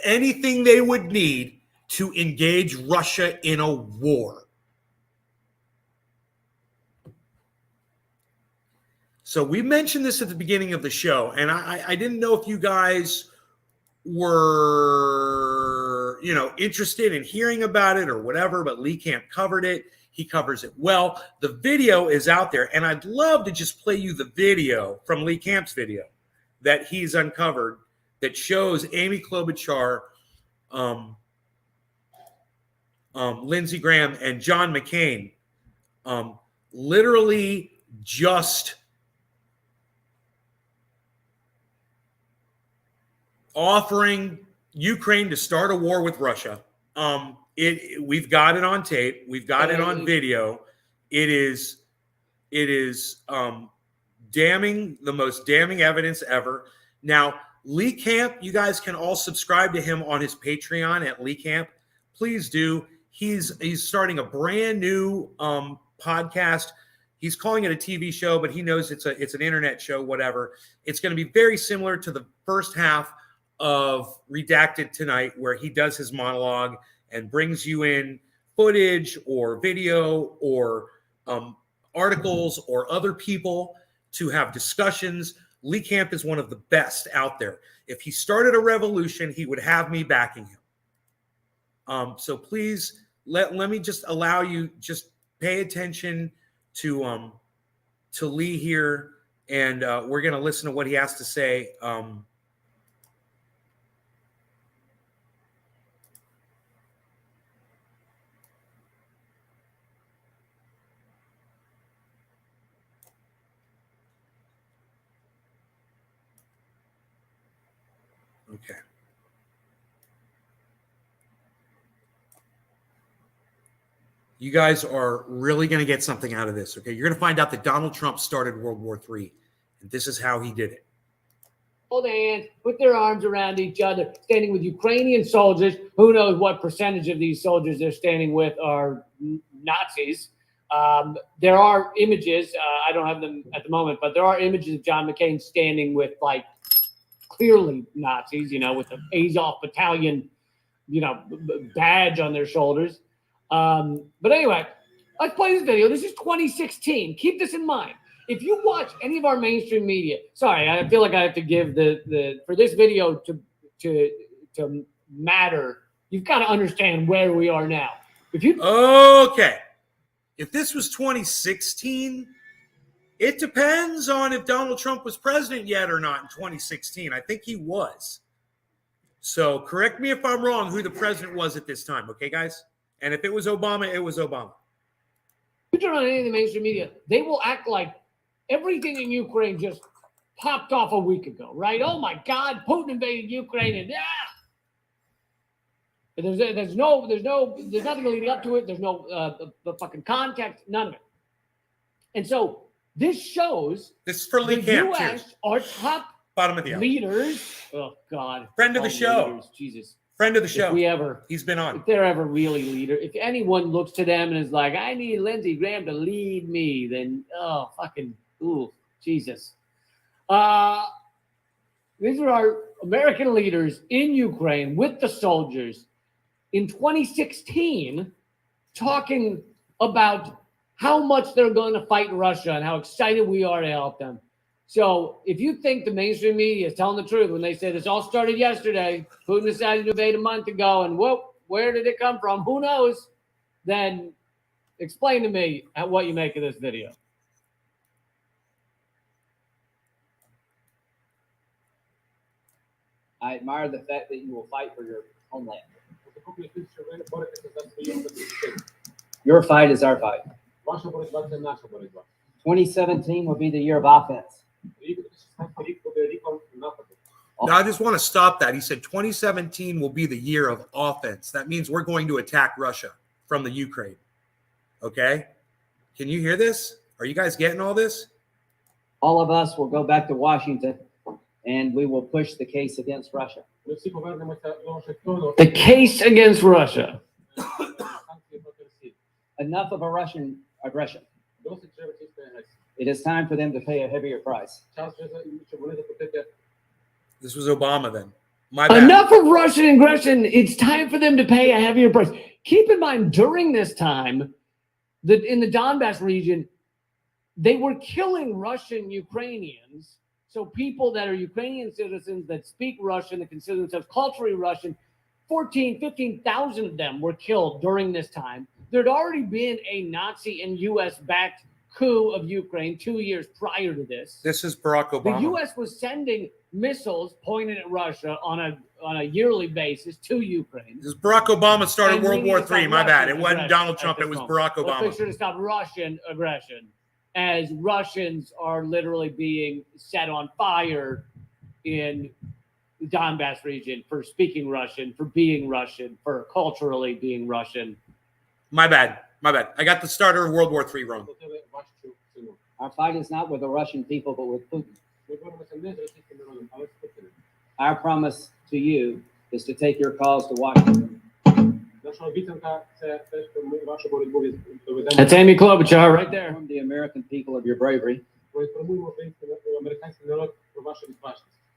anything they would need to engage Russia in a war. So we mentioned this at the beginning of the show, and I didn't know if you guys were, interested in hearing about it or whatever, but Lee Camp covered it. He covers it well. The video is out there, and I'd love to just play you the video from Lee Camp's video that he's uncovered that shows Amy Klobuchar, Lindsey Graham, and John McCain literally just offering Ukraine to start a war with Russia. We've got it on tape. We've got it on video. It is damning, the most damning evidence ever. Now, Lee Camp, you guys can all subscribe to him on his Patreon at Lee Camp. Please do. He's starting a brand new podcast. He's calling it a TV show, but he knows it's an internet show, whatever. It's going to be very similar to the first half of Redacted Tonight, where he does his monologue and brings you in footage or video or articles or other people to have discussions. Lee Camp is one of the best out there. If he started a revolution, he would have me backing him. So please let me just allow you, just pay attention to Lee here, and we're going to listen to what he has to say. Okay. You guys are really going to get something out of this, okay? You're going to find out that Donald Trump started World War III, and this is how he did it. Hold hands, put their arms around each other, standing with Ukrainian soldiers. Who knows what percentage of these soldiers they're standing with are Nazis. There are images, I don't have them at the moment, but there are images of John McCain standing with, like, clearly Nazis, with the Azov battalion, badge on their shoulders. But anyway, let's play this video. This is 2016. Keep this in mind. If you watch any of our mainstream media, sorry, I feel like I have to give the for this video to matter, you've got to understand where we are now. If this was 2016, it depends on if Donald Trump was president yet or not in 2016. I think he was. So correct me if I'm wrong who the president was at this time, okay, guys? And if it was Obama, it was Obama. You turn on any of the mainstream media, they will act like everything in Ukraine just popped off a week ago, right? Oh my God, Putin invaded Ukraine, and there's nothing leading up to it. There's no the fucking context, none of it. And so this shows this is for Lee Camp. U.S. our top bottom of the leaders. Oh God, friend of the show, leaders, Jesus. Friend of the show. He's been on. If they're ever really leader, if anyone looks to them and is like, I need Lindsey Graham to lead me, then Jesus. These are our American leaders in Ukraine with the soldiers in 2016 talking about how much they're going to fight Russia and how excited we are to help them. So if you think the mainstream media is telling the truth when they say this all started yesterday, Putin decided to invade a month ago, and whoop, where did it come from? Who knows? Then explain to me what you make of this video. I admire the fact that you will fight for your homeland. Your fight is our fight. 2017 will be the year of offense. Now, I just want to stop that. He said 2017 will be the year of offense. That means we're going to attack Russia from the Ukraine. Okay? Can you hear this? Are you guys getting all this? All of us will go back to Washington and we will push the case against Russia. The case against Russia. Enough of a Russian aggression. It is time for them to pay a heavier price. This was Obama then. My bad. Enough of Russian aggression. It's time for them to pay a heavier price. Keep in mind, during this time, that in the Donbass region, they were killing Russian Ukrainians. So people that are Ukrainian citizens that speak Russian, that consider themselves culturally Russian, 15,000 of them were killed during this time. There'd already been a Nazi and U.S.-backed coup of Ukraine 2 years prior to this. This is Barack Obama. The U.S. was sending missiles pointed at Russia on a yearly basis to Ukraine. This is Barack Obama started And World we War need to III. stop My bad. It Russian wasn't aggression Donald at Trump. this It was moment. Barack Let's Obama. make sure to stop Russian aggression, as Russians are literally being set on fire in the Donbass region for speaking Russian, for being Russian, for culturally being Russian. My bad. My bad. I got the starter of World War III wrong. Our fight is not with the Russian people, but with Putin. Our promise to you is to take your cause to Washington. That's Amy Klobuchar right there. Inform the American people of your bravery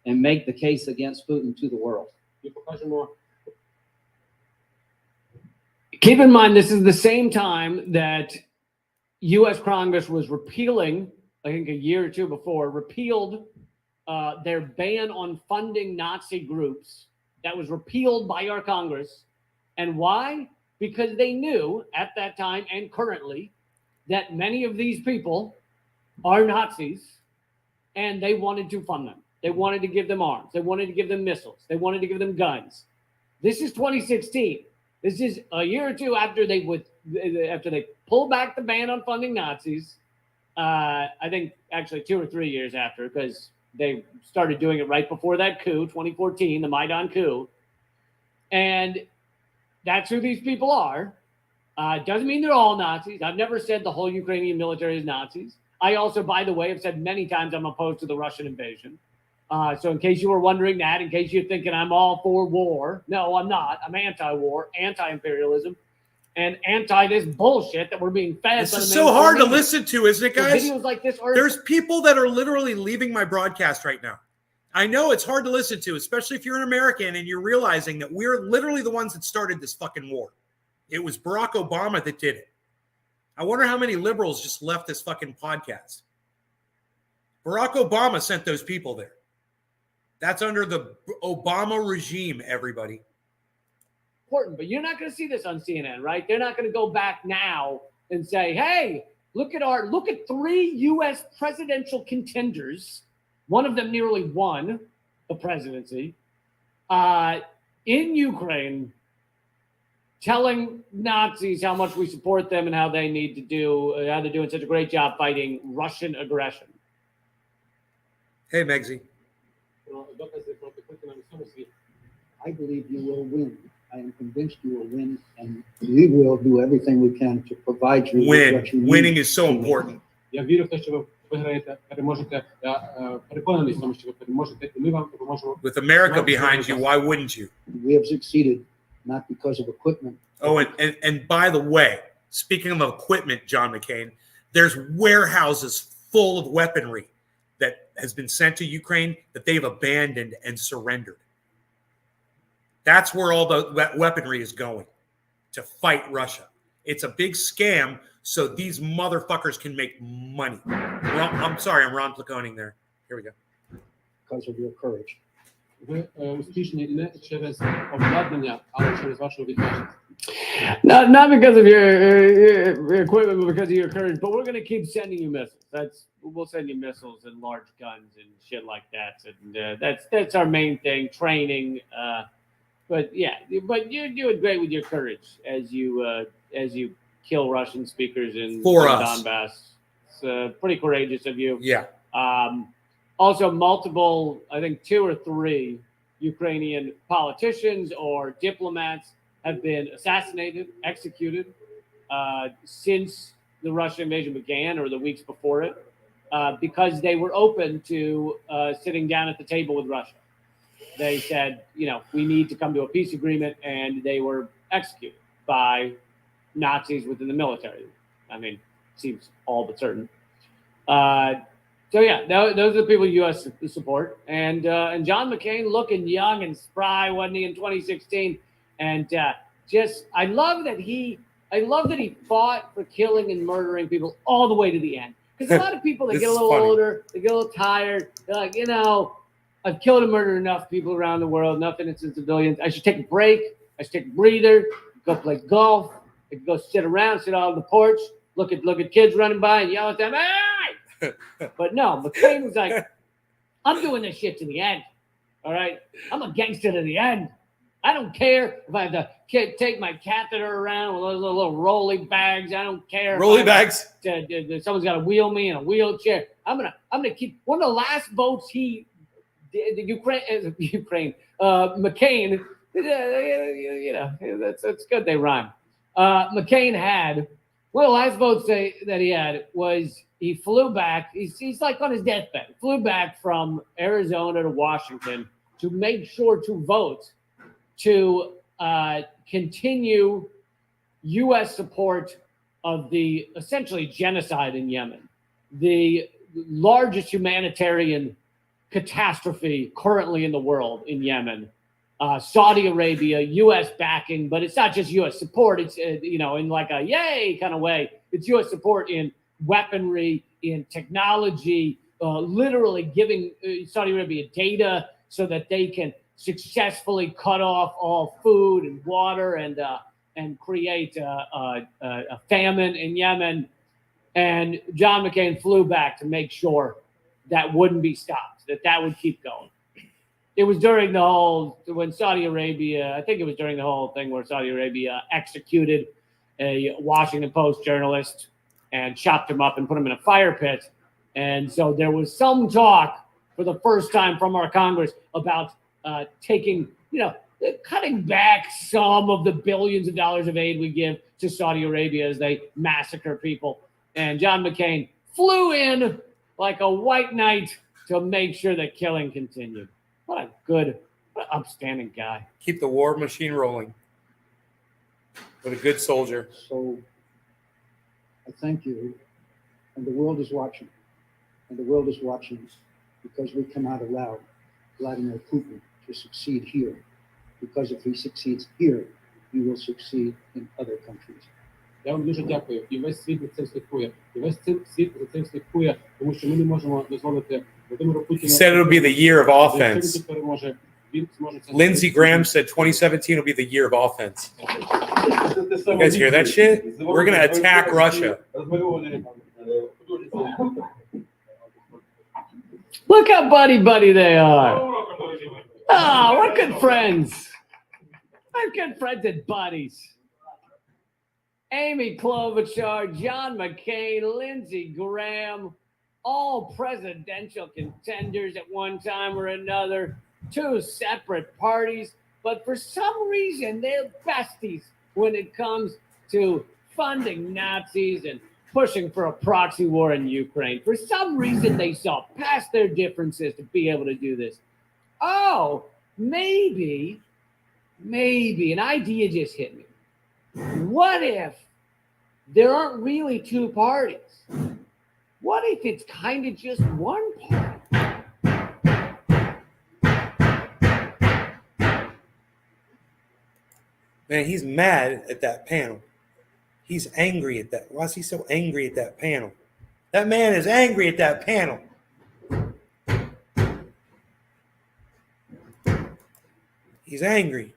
and make the case against Putin to the world. Keep in mind, this is the same time that U.S. Congress was repealing, I think a year or two before, repealed their ban on funding Nazi groups. That was repealed by our Congress. And why? Because they knew at that time and currently that many of these people are Nazis, and they wanted to fund them. They wanted to give them arms. They wanted to give them missiles. They wanted to give them guns. This is 2016. This is a year or two after they pulled back the ban on funding Nazis. I think actually 2 or 3 years after, because they started doing it right before that coup, 2014, the Maidan coup. And that's who these people are. Doesn't mean they're all Nazis. I've never said the whole Ukrainian military is Nazis. I also, by the way, have said many times I'm opposed to the Russian invasion. So in case you were wondering that, in case you're thinking I'm all for war, no, I'm not. I'm anti-war, anti-imperialism, and anti this bullshit that we're being fed. This is so hard to listen to, isn't it, guys? Videos like this are There's people that are literally leaving my broadcast right now. I know it's hard to listen to, especially if you're an American and you're realizing that we're literally the ones that started this fucking war. It was Barack Obama that did it. I wonder how many liberals just left this fucking podcast. Barack Obama sent those people there. That's under the Obama regime, everybody. important, but you're not going to see this on CNN, right? They're not going to go back now and say, hey, look at 3 U.S. presidential contenders. One of them nearly won the presidency in Ukraine, telling Nazis how much we support them and how they need to do, how they're doing such a great job fighting Russian aggression. Hey, Megzi. I believe you will win. I am convinced you will win, and we will do everything we can to provide you with what you need. Winning is so important. Я вірю в те, що ви виграєте, переможете. Я переконаний в тому, що ви переможете, і ми вам допоможемо. With America behind you, why wouldn't you? We have succeeded, not because of equipment. Oh, and by the way, speaking of equipment, John McCain, there's warehouses full of weaponry that has been sent to Ukraine that they've abandoned and surrendered. That's where all that weaponry is going, to fight Russia. It's a big scam so these motherfuckers can make money. I'm sorry, I'm Ron Placoning there. Here we go. Because of your courage. Ви успішні не через обладнання, але через вашу відважність. Not because of your equipment, but because of your courage. But we're going to keep sending you missiles. We'll send you missiles and large guns and shit like that. And that's our main thing, training. But yeah, but you're doing great with your courage as you kill Russian speakers in Donbass. It's pretty courageous of you. Yeah. Also, multiple, I think 2 or 3 Ukrainian politicians or diplomats have been assassinated, executed since the Russian invasion began or the weeks before it, because they were open to sitting down at the table with Russia. They said, we need to come to a peace agreement, and they were executed by Nazis within the military. I mean, seems all but certain. So yeah, those are the people U.S. support, and John McCain looking young and spry, wasn't he, in 2016? And I love that he fought for killing and murdering people all the way to the end. Because a lot of people, they This get a is little funny. older, they get a little tired. They're like, I've killed and murdered enough people around the world, enough innocent civilians. I should take a break. I should take a breather. Go play golf. I could go sit around, sit on the porch, look at kids running by and yell at them, hey! But no, McCain was like, I'm doing this shit to the end. All right? I'm a gangster to the end. I don't care if I have to take my catheter around with those little rolly bags. I don't care. Rolly bags. Someone's got to wheel me in a wheelchair. I'm gonna keep one of the last votes he did. McCain. That's good. They rhyme. McCain had one of the last votes that he had was he flew back. He's like on his deathbed. Flew back from Arizona to Washington to make sure to vote to continue U.S. support of the essentially genocide in Yemen, the largest humanitarian catastrophe currently in the world in Yemen. Saudi Arabia, U.S. backing, but it's not just U.S. support. It's, in like a yay kind of way. It's U.S. support in weaponry, in technology, literally giving Saudi Arabia data so that they can successfully cut off all food and water and create a famine in Yemen. And John McCain flew back to make sure that wouldn't be stopped, that would keep going. It was during when Saudi Arabia, I think it was during the whole thing where Saudi Arabia executed a Washington Post journalist and chopped him up and put him in a fire pit. And so there was some talk for the first time from our Congress about cutting back some of the billions of dollars of aid we give to Saudi Arabia as they massacre people. And John McCain flew in like a white knight to make sure that killing continued. What an upstanding guy. Keep the war machine rolling. What a good soldier. So I thank you. And the world is watching. And the world is watching because we cannot allow Vladimir Putin to succeed here. Because if he succeeds here, he will succeed in other countries. Я вам дуже дякую. І весь світ за цим слідкує. І весь світ за цим слідкує, тому що ми не можемо дозволити Володимиру Путіну. He said it'll be the year of offense. Якщо він переможе, він зможе це. Lindsey Graham said 2017 will be the year of offense. You guys hear that shit? We're going to attack Russia. Look how buddy they are. Oh, we're good friends. We're good friends and buddies. Amy Klobuchar, John McCain, Lindsey Graham, all presidential contenders at one time or another, two separate parties, but for some reason they're besties when it comes to funding Nazis and pushing for a proxy war in Ukraine. For some reason they saw past their differences to be able to do this. Oh, maybe an idea just hit me. What if there aren't really two parties? What if it's kind of just one party? Man, he's mad at that panel. He's angry at that. Why is he so angry at that panel? That man is angry at that panel. He's angry.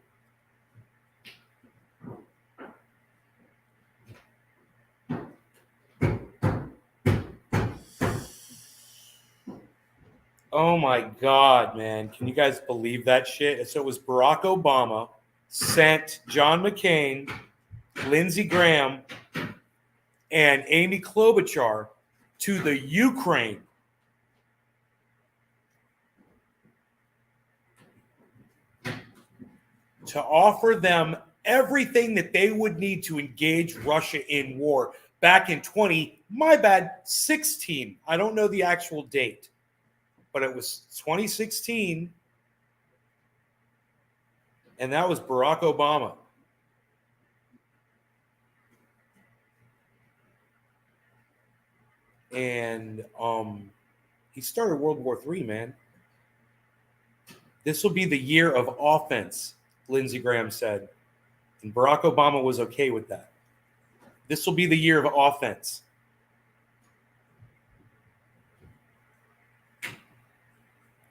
Oh my God, man. Can you guys believe that shit? So it was Barack Obama sent John McCain, Lindsey Graham, and Amy Klobuchar to the Ukraine to offer them everything that they would need to engage Russia in war back in 16. I don't know the actual date, but it was 2016. And that was Barack Obama. And He started World War III, man. This will be the year of offense, Lindsey Graham said. And Barack Obama was okay with that. This will be the year of offense.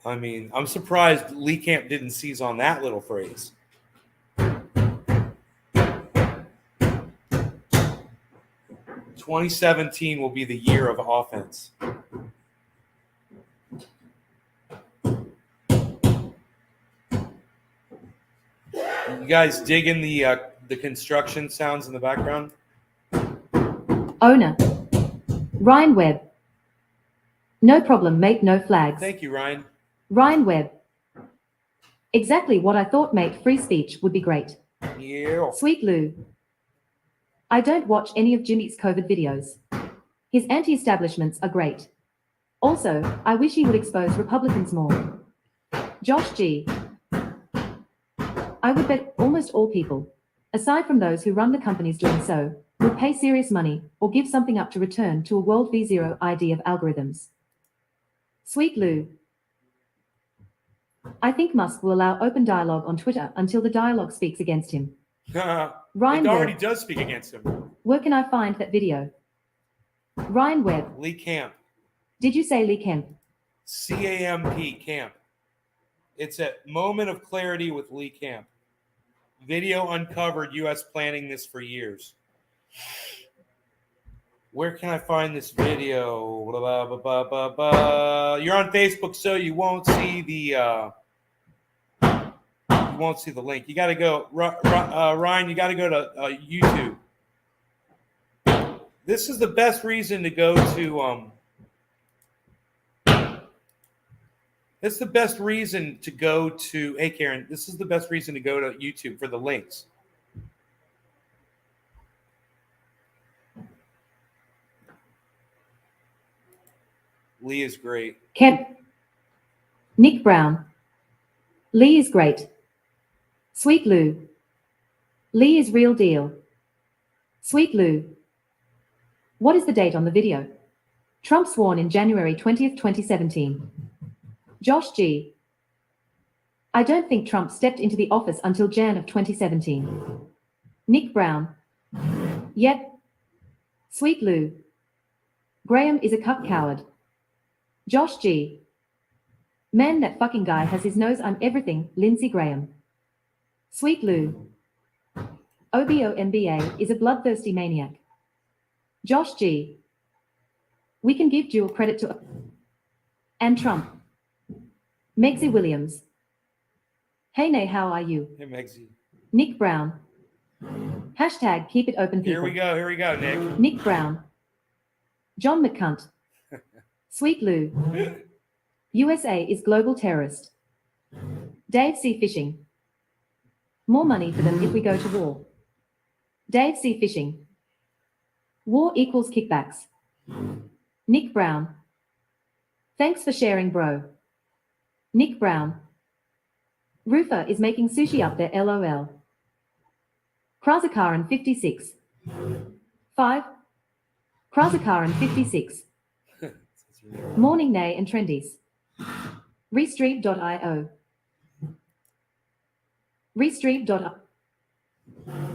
I mean, I'm surprised Lee Camp didn't seize on that little phrase. "2017 will be the year of offense." You guys digging the construction sounds in the background? Owner. Ryan Webb. No problem, mate, no flags. Thank you, Ryan. Ryan Webb. Exactly what I thought, mate. Free speech would be great. Yeah. Sweet Lou. I don't watch any of Jimmy's COVID videos. His anti-establishments are great. Also, I wish he would expose Republicans more. Josh G. I would bet almost all people, aside from those who run the companies doing so, would pay serious money or give something up to return to a World V0 ID of algorithms. Sweet Lou. I think Musk will allow open dialogue on Twitter until the dialogue speaks against him. Ryan It already Webb. does speak against him. Where can I find that video? Ryan Webb. Lee Camp. Did you say Lee Kemp? CAMP Camp. It's a moment of clarity with Lee Camp. Video uncovered U.S. planning this for years. Where can I find this video? Blah, blah, blah, blah, blah. You're on Facebook, so you won't see the link. You got to go, Ryan. You got to go to YouTube. This is the best reason to go to. This is the best reason to go to. Hey, Karen. This is the best reason to go to YouTube for the links. Lee is great. Kemp. Nick Brown. Lee is great. Sweet Lou. Lee is real deal. Sweet Lou. What is the date on the video? Trump sworn in January 20th, 2017. Josh G. I don't think Trump stepped into the office until Jan of 2017. Nick Brown. Yep. Sweet Lou. Graham is a cuck coward. Josh G. Man, that fucking guy has his nose on everything, Lindsey Graham. Sweet Lou. OBOMBA is a bloodthirsty maniac. Josh G. We can give dual credit to and Trump. Megsy Williams. Hey Nay, how are you? Hey, Megsy. Nick Brown. Hashtag keep it open, people. Here we go, Nick. Nick Brown. John McCunt. Sweet Lou. USA is global terrorist. Dave C. Fishing. More money for them if we go to war. Dave C. Fishing. War equals kickbacks. Nick Brown. Thanks for sharing, bro. Nick Brown. Roofer is making sushi up there, LOL. Krazakaran 56. 5. Krazakaran 56. Morning Nay and Trendies. Restream.io. Restream.io.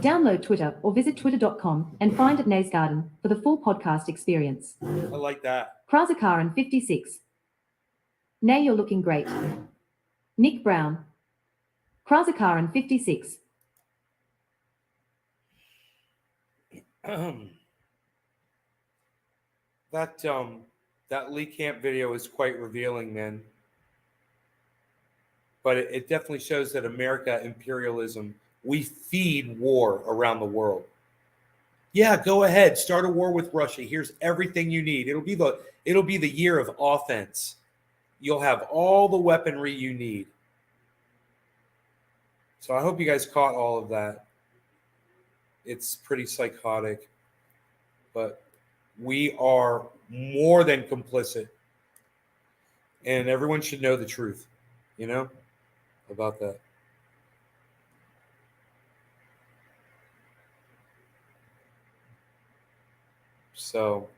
Download Twitter or visit twitter.com and find at Nay's Garden for the full podcast experience. I like that. Krazakaran 56. Nay, you're looking great. Nick Brown. Krazakaran 56. That Lee Camp video is quite revealing, man. But it definitely shows that America imperialism, we feed war around the world. Yeah, go ahead, start a war with Russia. Here's everything you need. It'll be the year of offense. You'll have all the weaponry you need. So I hope you guys caught all of that. It's pretty psychotic, but we are more than complicit, and everyone should know the truth, about that. So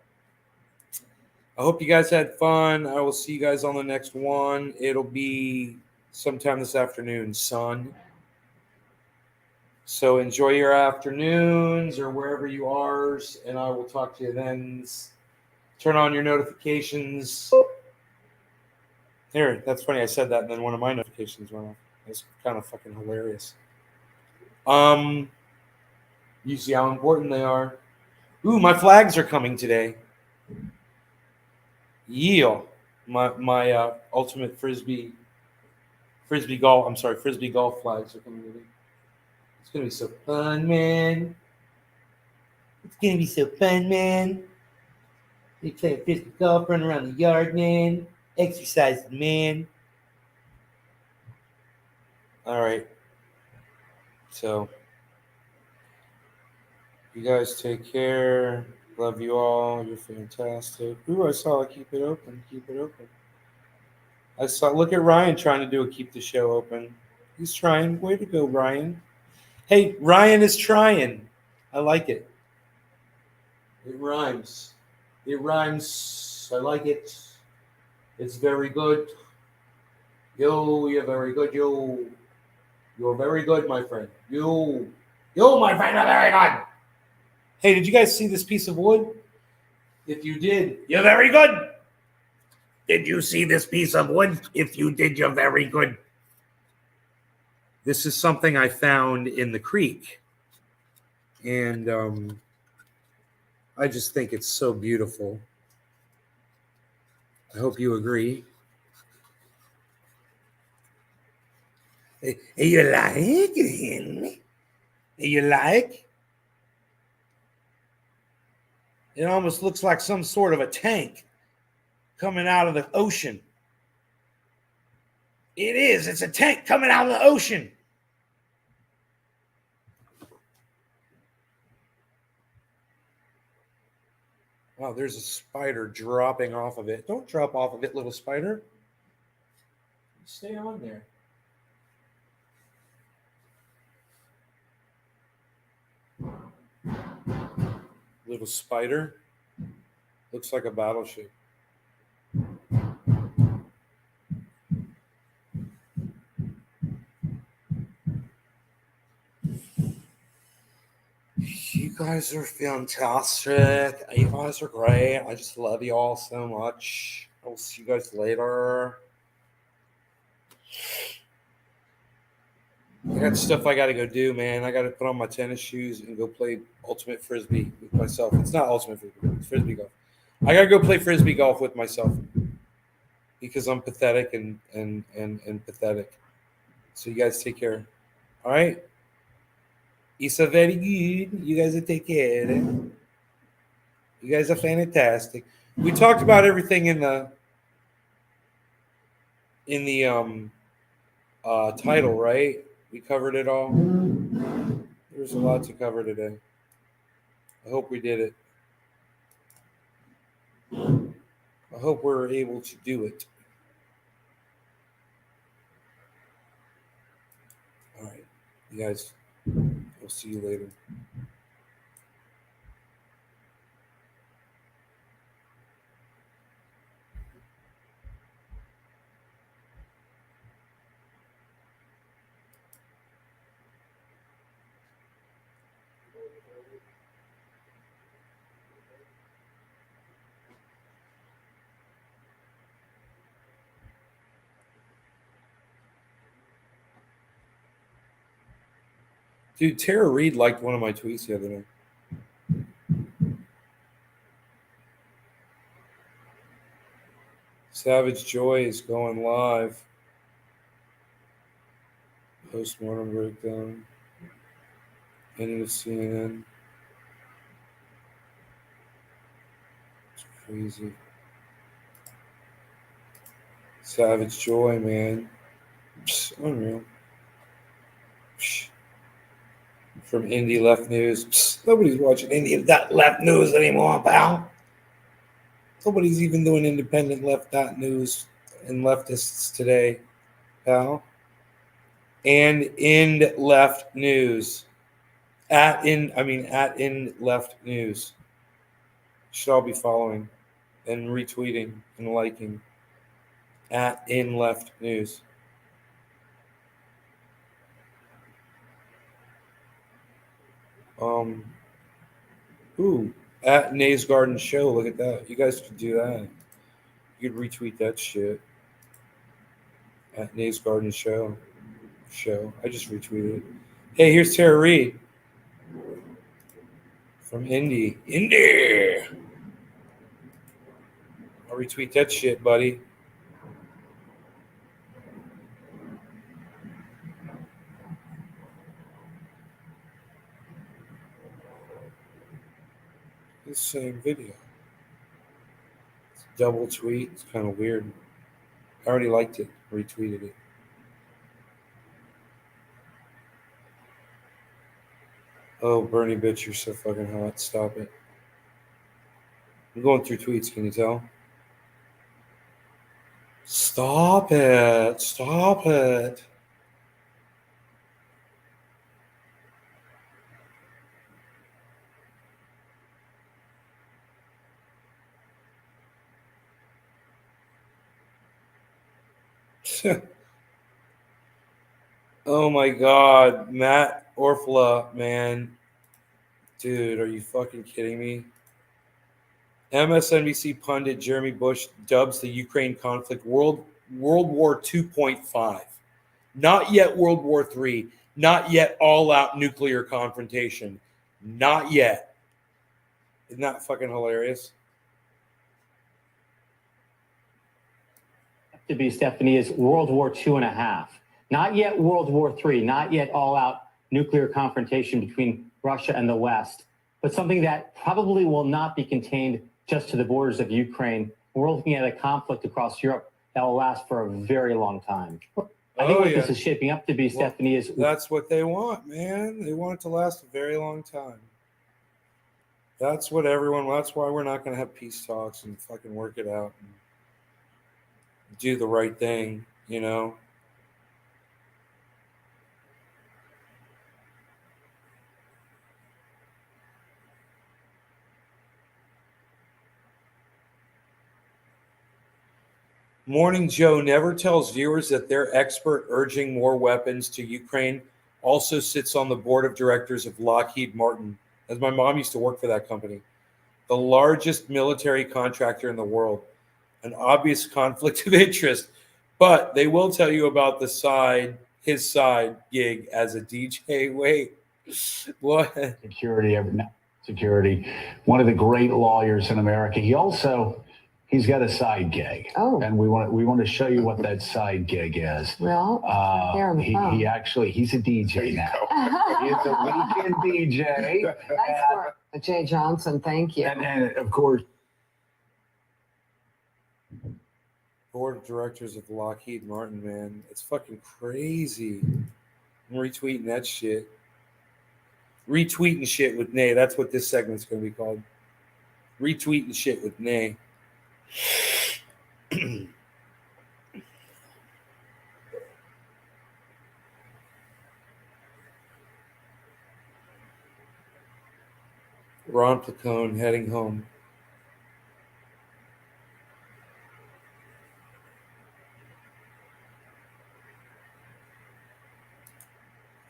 I hope you guys had fun. I will see you guys on the next one. It'll be sometime this afternoon, son. So enjoy your afternoons or wherever you are, and I will talk to you then. Turn on your notifications. Here, that's funny. I said that, and then one of my notifications went off. It's kind of fucking hilarious. You see how important they are. Ooh, my flags are coming today. Yeah, my ultimate frisbee golf flags are coming today. It's gonna be so fun, man. It's gonna be so fun, man. They play frisbee golf, run around the yard, man. Exercise, man. All right. So, you guys take care. Love you all. You're fantastic. Ooh, I saw it. Keep it open. Keep it open. I saw. Look at Ryan trying to do a keep the show open. He's trying. Way to go, Ryan. Hey, Ryan is trying. I like it. It rhymes. It rhymes. I like it. It's very good. Yo, you're very good. Yo. You're very good, my friend. You, my friend, are very good. Hey, did you guys see this piece of wood? If you did, you're very good. Did you see this piece of wood? If you did, you're very good. This is something I found in the creek. And I just think it's so beautiful. I hope you agree. Hey, you like it? You like? It almost looks like some sort of a tank coming out of the ocean. It is. It's a tank coming out of the ocean. Wow, there's a spider dropping off of it. Don't drop off of it, little spider. Stay on there. Little spider. Looks like a battleship. You guys are fantastic. You guys are great. I just love you all so much. I'll see you guys later. I got stuff I got to go do, man. I got to put on my tennis shoes and go play ultimate frisbee with myself. It's not ultimate frisbee, it's frisbee golf. I got to go play frisbee golf with myself because I'm pathetic and pathetic. So you guys take care. All right? It's a very good. You guys are take care. You guys are fantastic. We talked about everything in the title, right? We covered it all. There's a lot to cover today. I hope we did it. I hope we're able to do it. All right, you guys. We'll see you later. Dude, Tara Reid liked one of my tweets the other day. Savage Joy is going live. Postmortem breakdown. Ending of CNN. It's crazy. Savage Joy, man. Psst, unreal. Psst. From Indie Left News. Psst, nobody's watching Indie Left News anymore, pal. Nobody's even doing independent left.news and leftists today, pal. And in left news. At in left news. Should all be following. and retweeting and liking at In Left News. Ooh, at Nay's Garden Show. Look at that. You guys could do that. You could retweet that shit. At Nay's Garden Show. I just retweeted it. Hey, here's Tara Reid from Indy. I'll retweet that shit, buddy. The same video. It's a double tweet. It's kind of weird. I already liked it. Retweeted it. Oh, Bernie bitch, you're so fucking hot. Stop it. I'm going through tweets, can you tell? Stop it. Stop it. Oh my god, Matt Orfla, man. Dude, are you fucking kidding me? MSNBC pundit Jeremy Bush dubs the Ukraine conflict World War 2.5. Not yet World War 3. Not yet all-out nuclear confrontation. Not yet. Isn't that fucking hilarious? To be, Stephanie, is World War II.5. Not yet World War III, not yet all-out nuclear confrontation between Russia and the West, but something that probably will not be contained just to the borders of Ukraine. We're looking at a conflict across Europe that will last for a very long time. I think what this is shaping up to be, Stephanie, is... That's what they want, man. They want it to last a very long time. That's what everyone... That's why we're not going to have peace talks and fucking work it out and do the right thing, you know? Morning Joe never tells viewers that their expert urging more weapons to Ukraine also sits on the board of directors of Lockheed Martin, as my mom used to work for that company, the largest military contractor in the world. An obvious conflict of interest, but they will tell you about his side gig as a DJ. Wait, what? Security. One of the great lawyers in America. He's got a side gig. Oh. And we want to show you what that side gig is. Well, here on the phone. He's a DJ now. He's a weekend DJ. Nice work, Jay Johnson. Thank you. And of course, Board of directors of Lockheed Martin, man. It's fucking crazy. I'm retweeting that shit. Retweeting shit with Nay. That's what this segment's going to be called. Retweeting shit with Nay. Ron Placone heading home.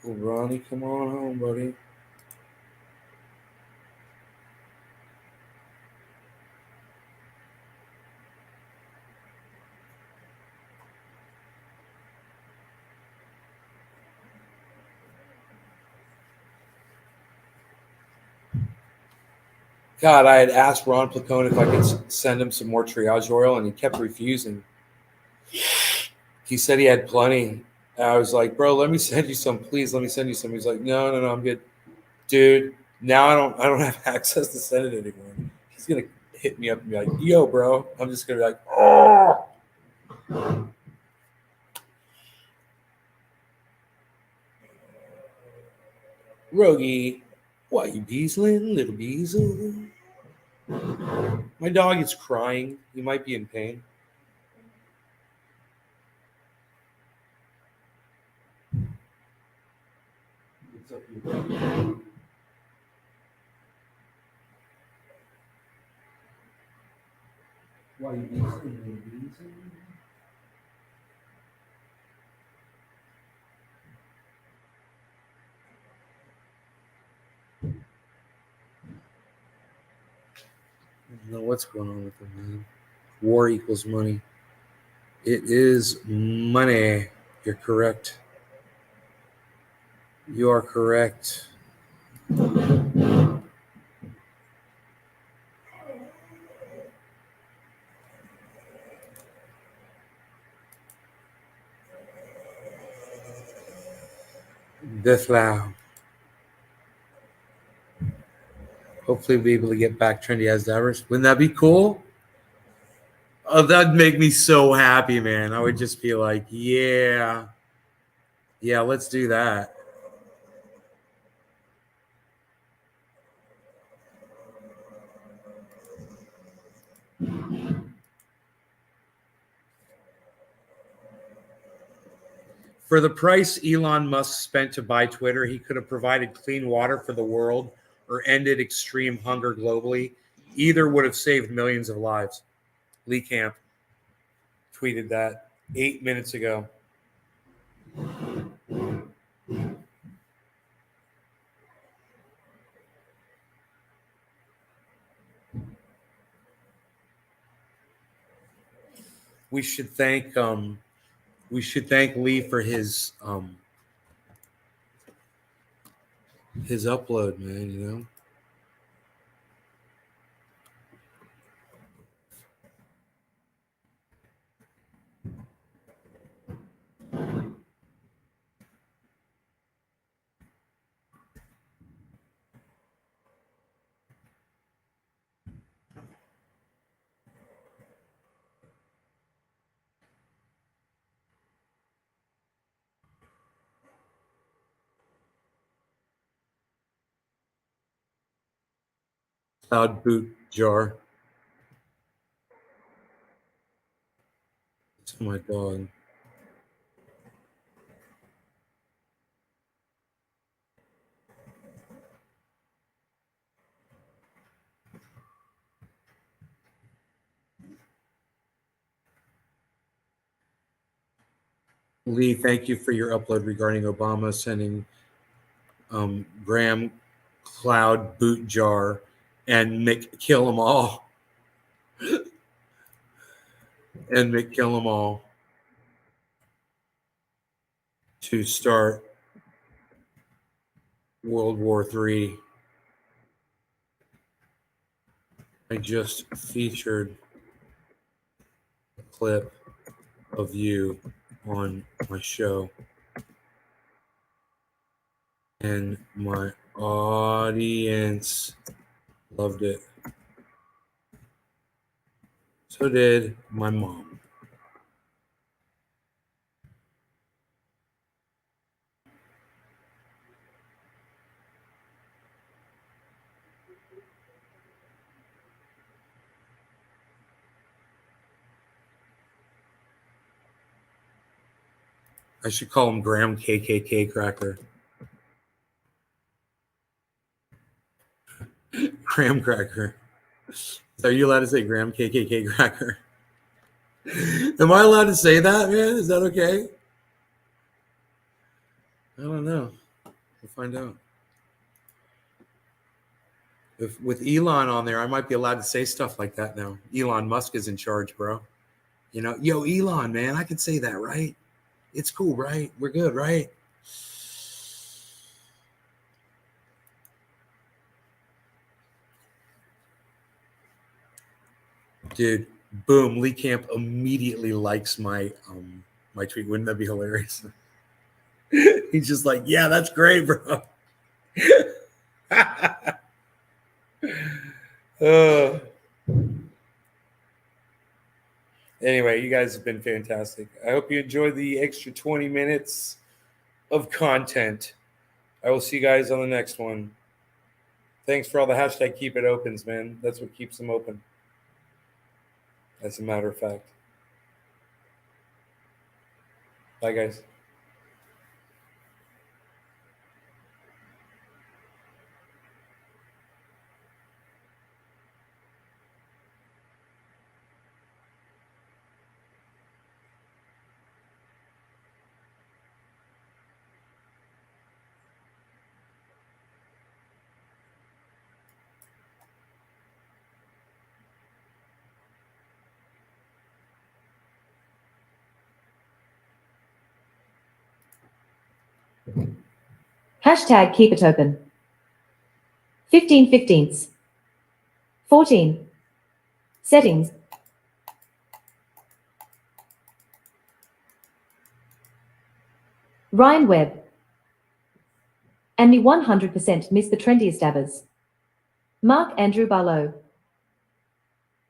Well, Ronnie, come on home, buddy. God, I had asked Ron Placone if I could send him some more triage oil, and he kept refusing. He said he had plenty. I was like, bro, let me send you some, please. Let me send you some. He's like, no, I'm good, dude. Now I don't have access to send it anymore. He's gonna hit me up and be like, yo, bro. I'm just gonna be like, oh. Rogie, why you beasling, little beasel? My dog is crying. He might be in pain. What's up, you? Why you busy? I don't know what's going on with them, man. War equals money. It is money. You're correct. You are correct. Death Lao. Hopefully we'll be able to get back trendy as ever. Wouldn't that be cool? Oh, that'd make me so happy, man. I would just be like, yeah, let's do that. For the price Elon Musk spent to buy Twitter, he could have provided clean water for the world or ended extreme hunger globally. Either would have saved millions of lives. Lee Camp tweeted that 8 minutes ago. We should thank Lee for his upload, man, you know. Cloud boot jar. It's my dog. Lee, thank you for your upload regarding Obama sending Graham Cloud boot jar and Mick kill 'em all. And Mick kill 'em all to start World War III. I just featured a clip of you on my show, and my audience loved it. So did my mom. I should call him Graham KKK Cracker. Graham Cracker. Are you allowed to say Graham KKK Cracker? Am I allowed to say that, man? Is that okay? I don't know. We'll find out. If with Elon on there, I might be allowed to say stuff like that now. Elon Musk is in charge, bro. You know, yo, Elon, man, I could say that, right? It's cool, right? We're good, right? Dude, boom, Lee Camp immediately likes my my tweet. Wouldn't that be hilarious? He's just like, yeah, that's great, bro. Anyway, you guys have been fantastic. I hope you enjoyed the extra 20 minutes of content. I will see you guys on the next one. Thanks for all the hashtag keep it opens, man. That's what keeps them open. As a matter of fact. Bye, guys. Hashtag keep it open. 15/15. 14. Settings. Ryan Webb. And me 100% miss the trendiest dabbers. Mark Andrew Barlow.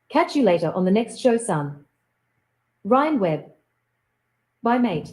Catch you later on the next show, son. Ryan Webb. Bye, mate.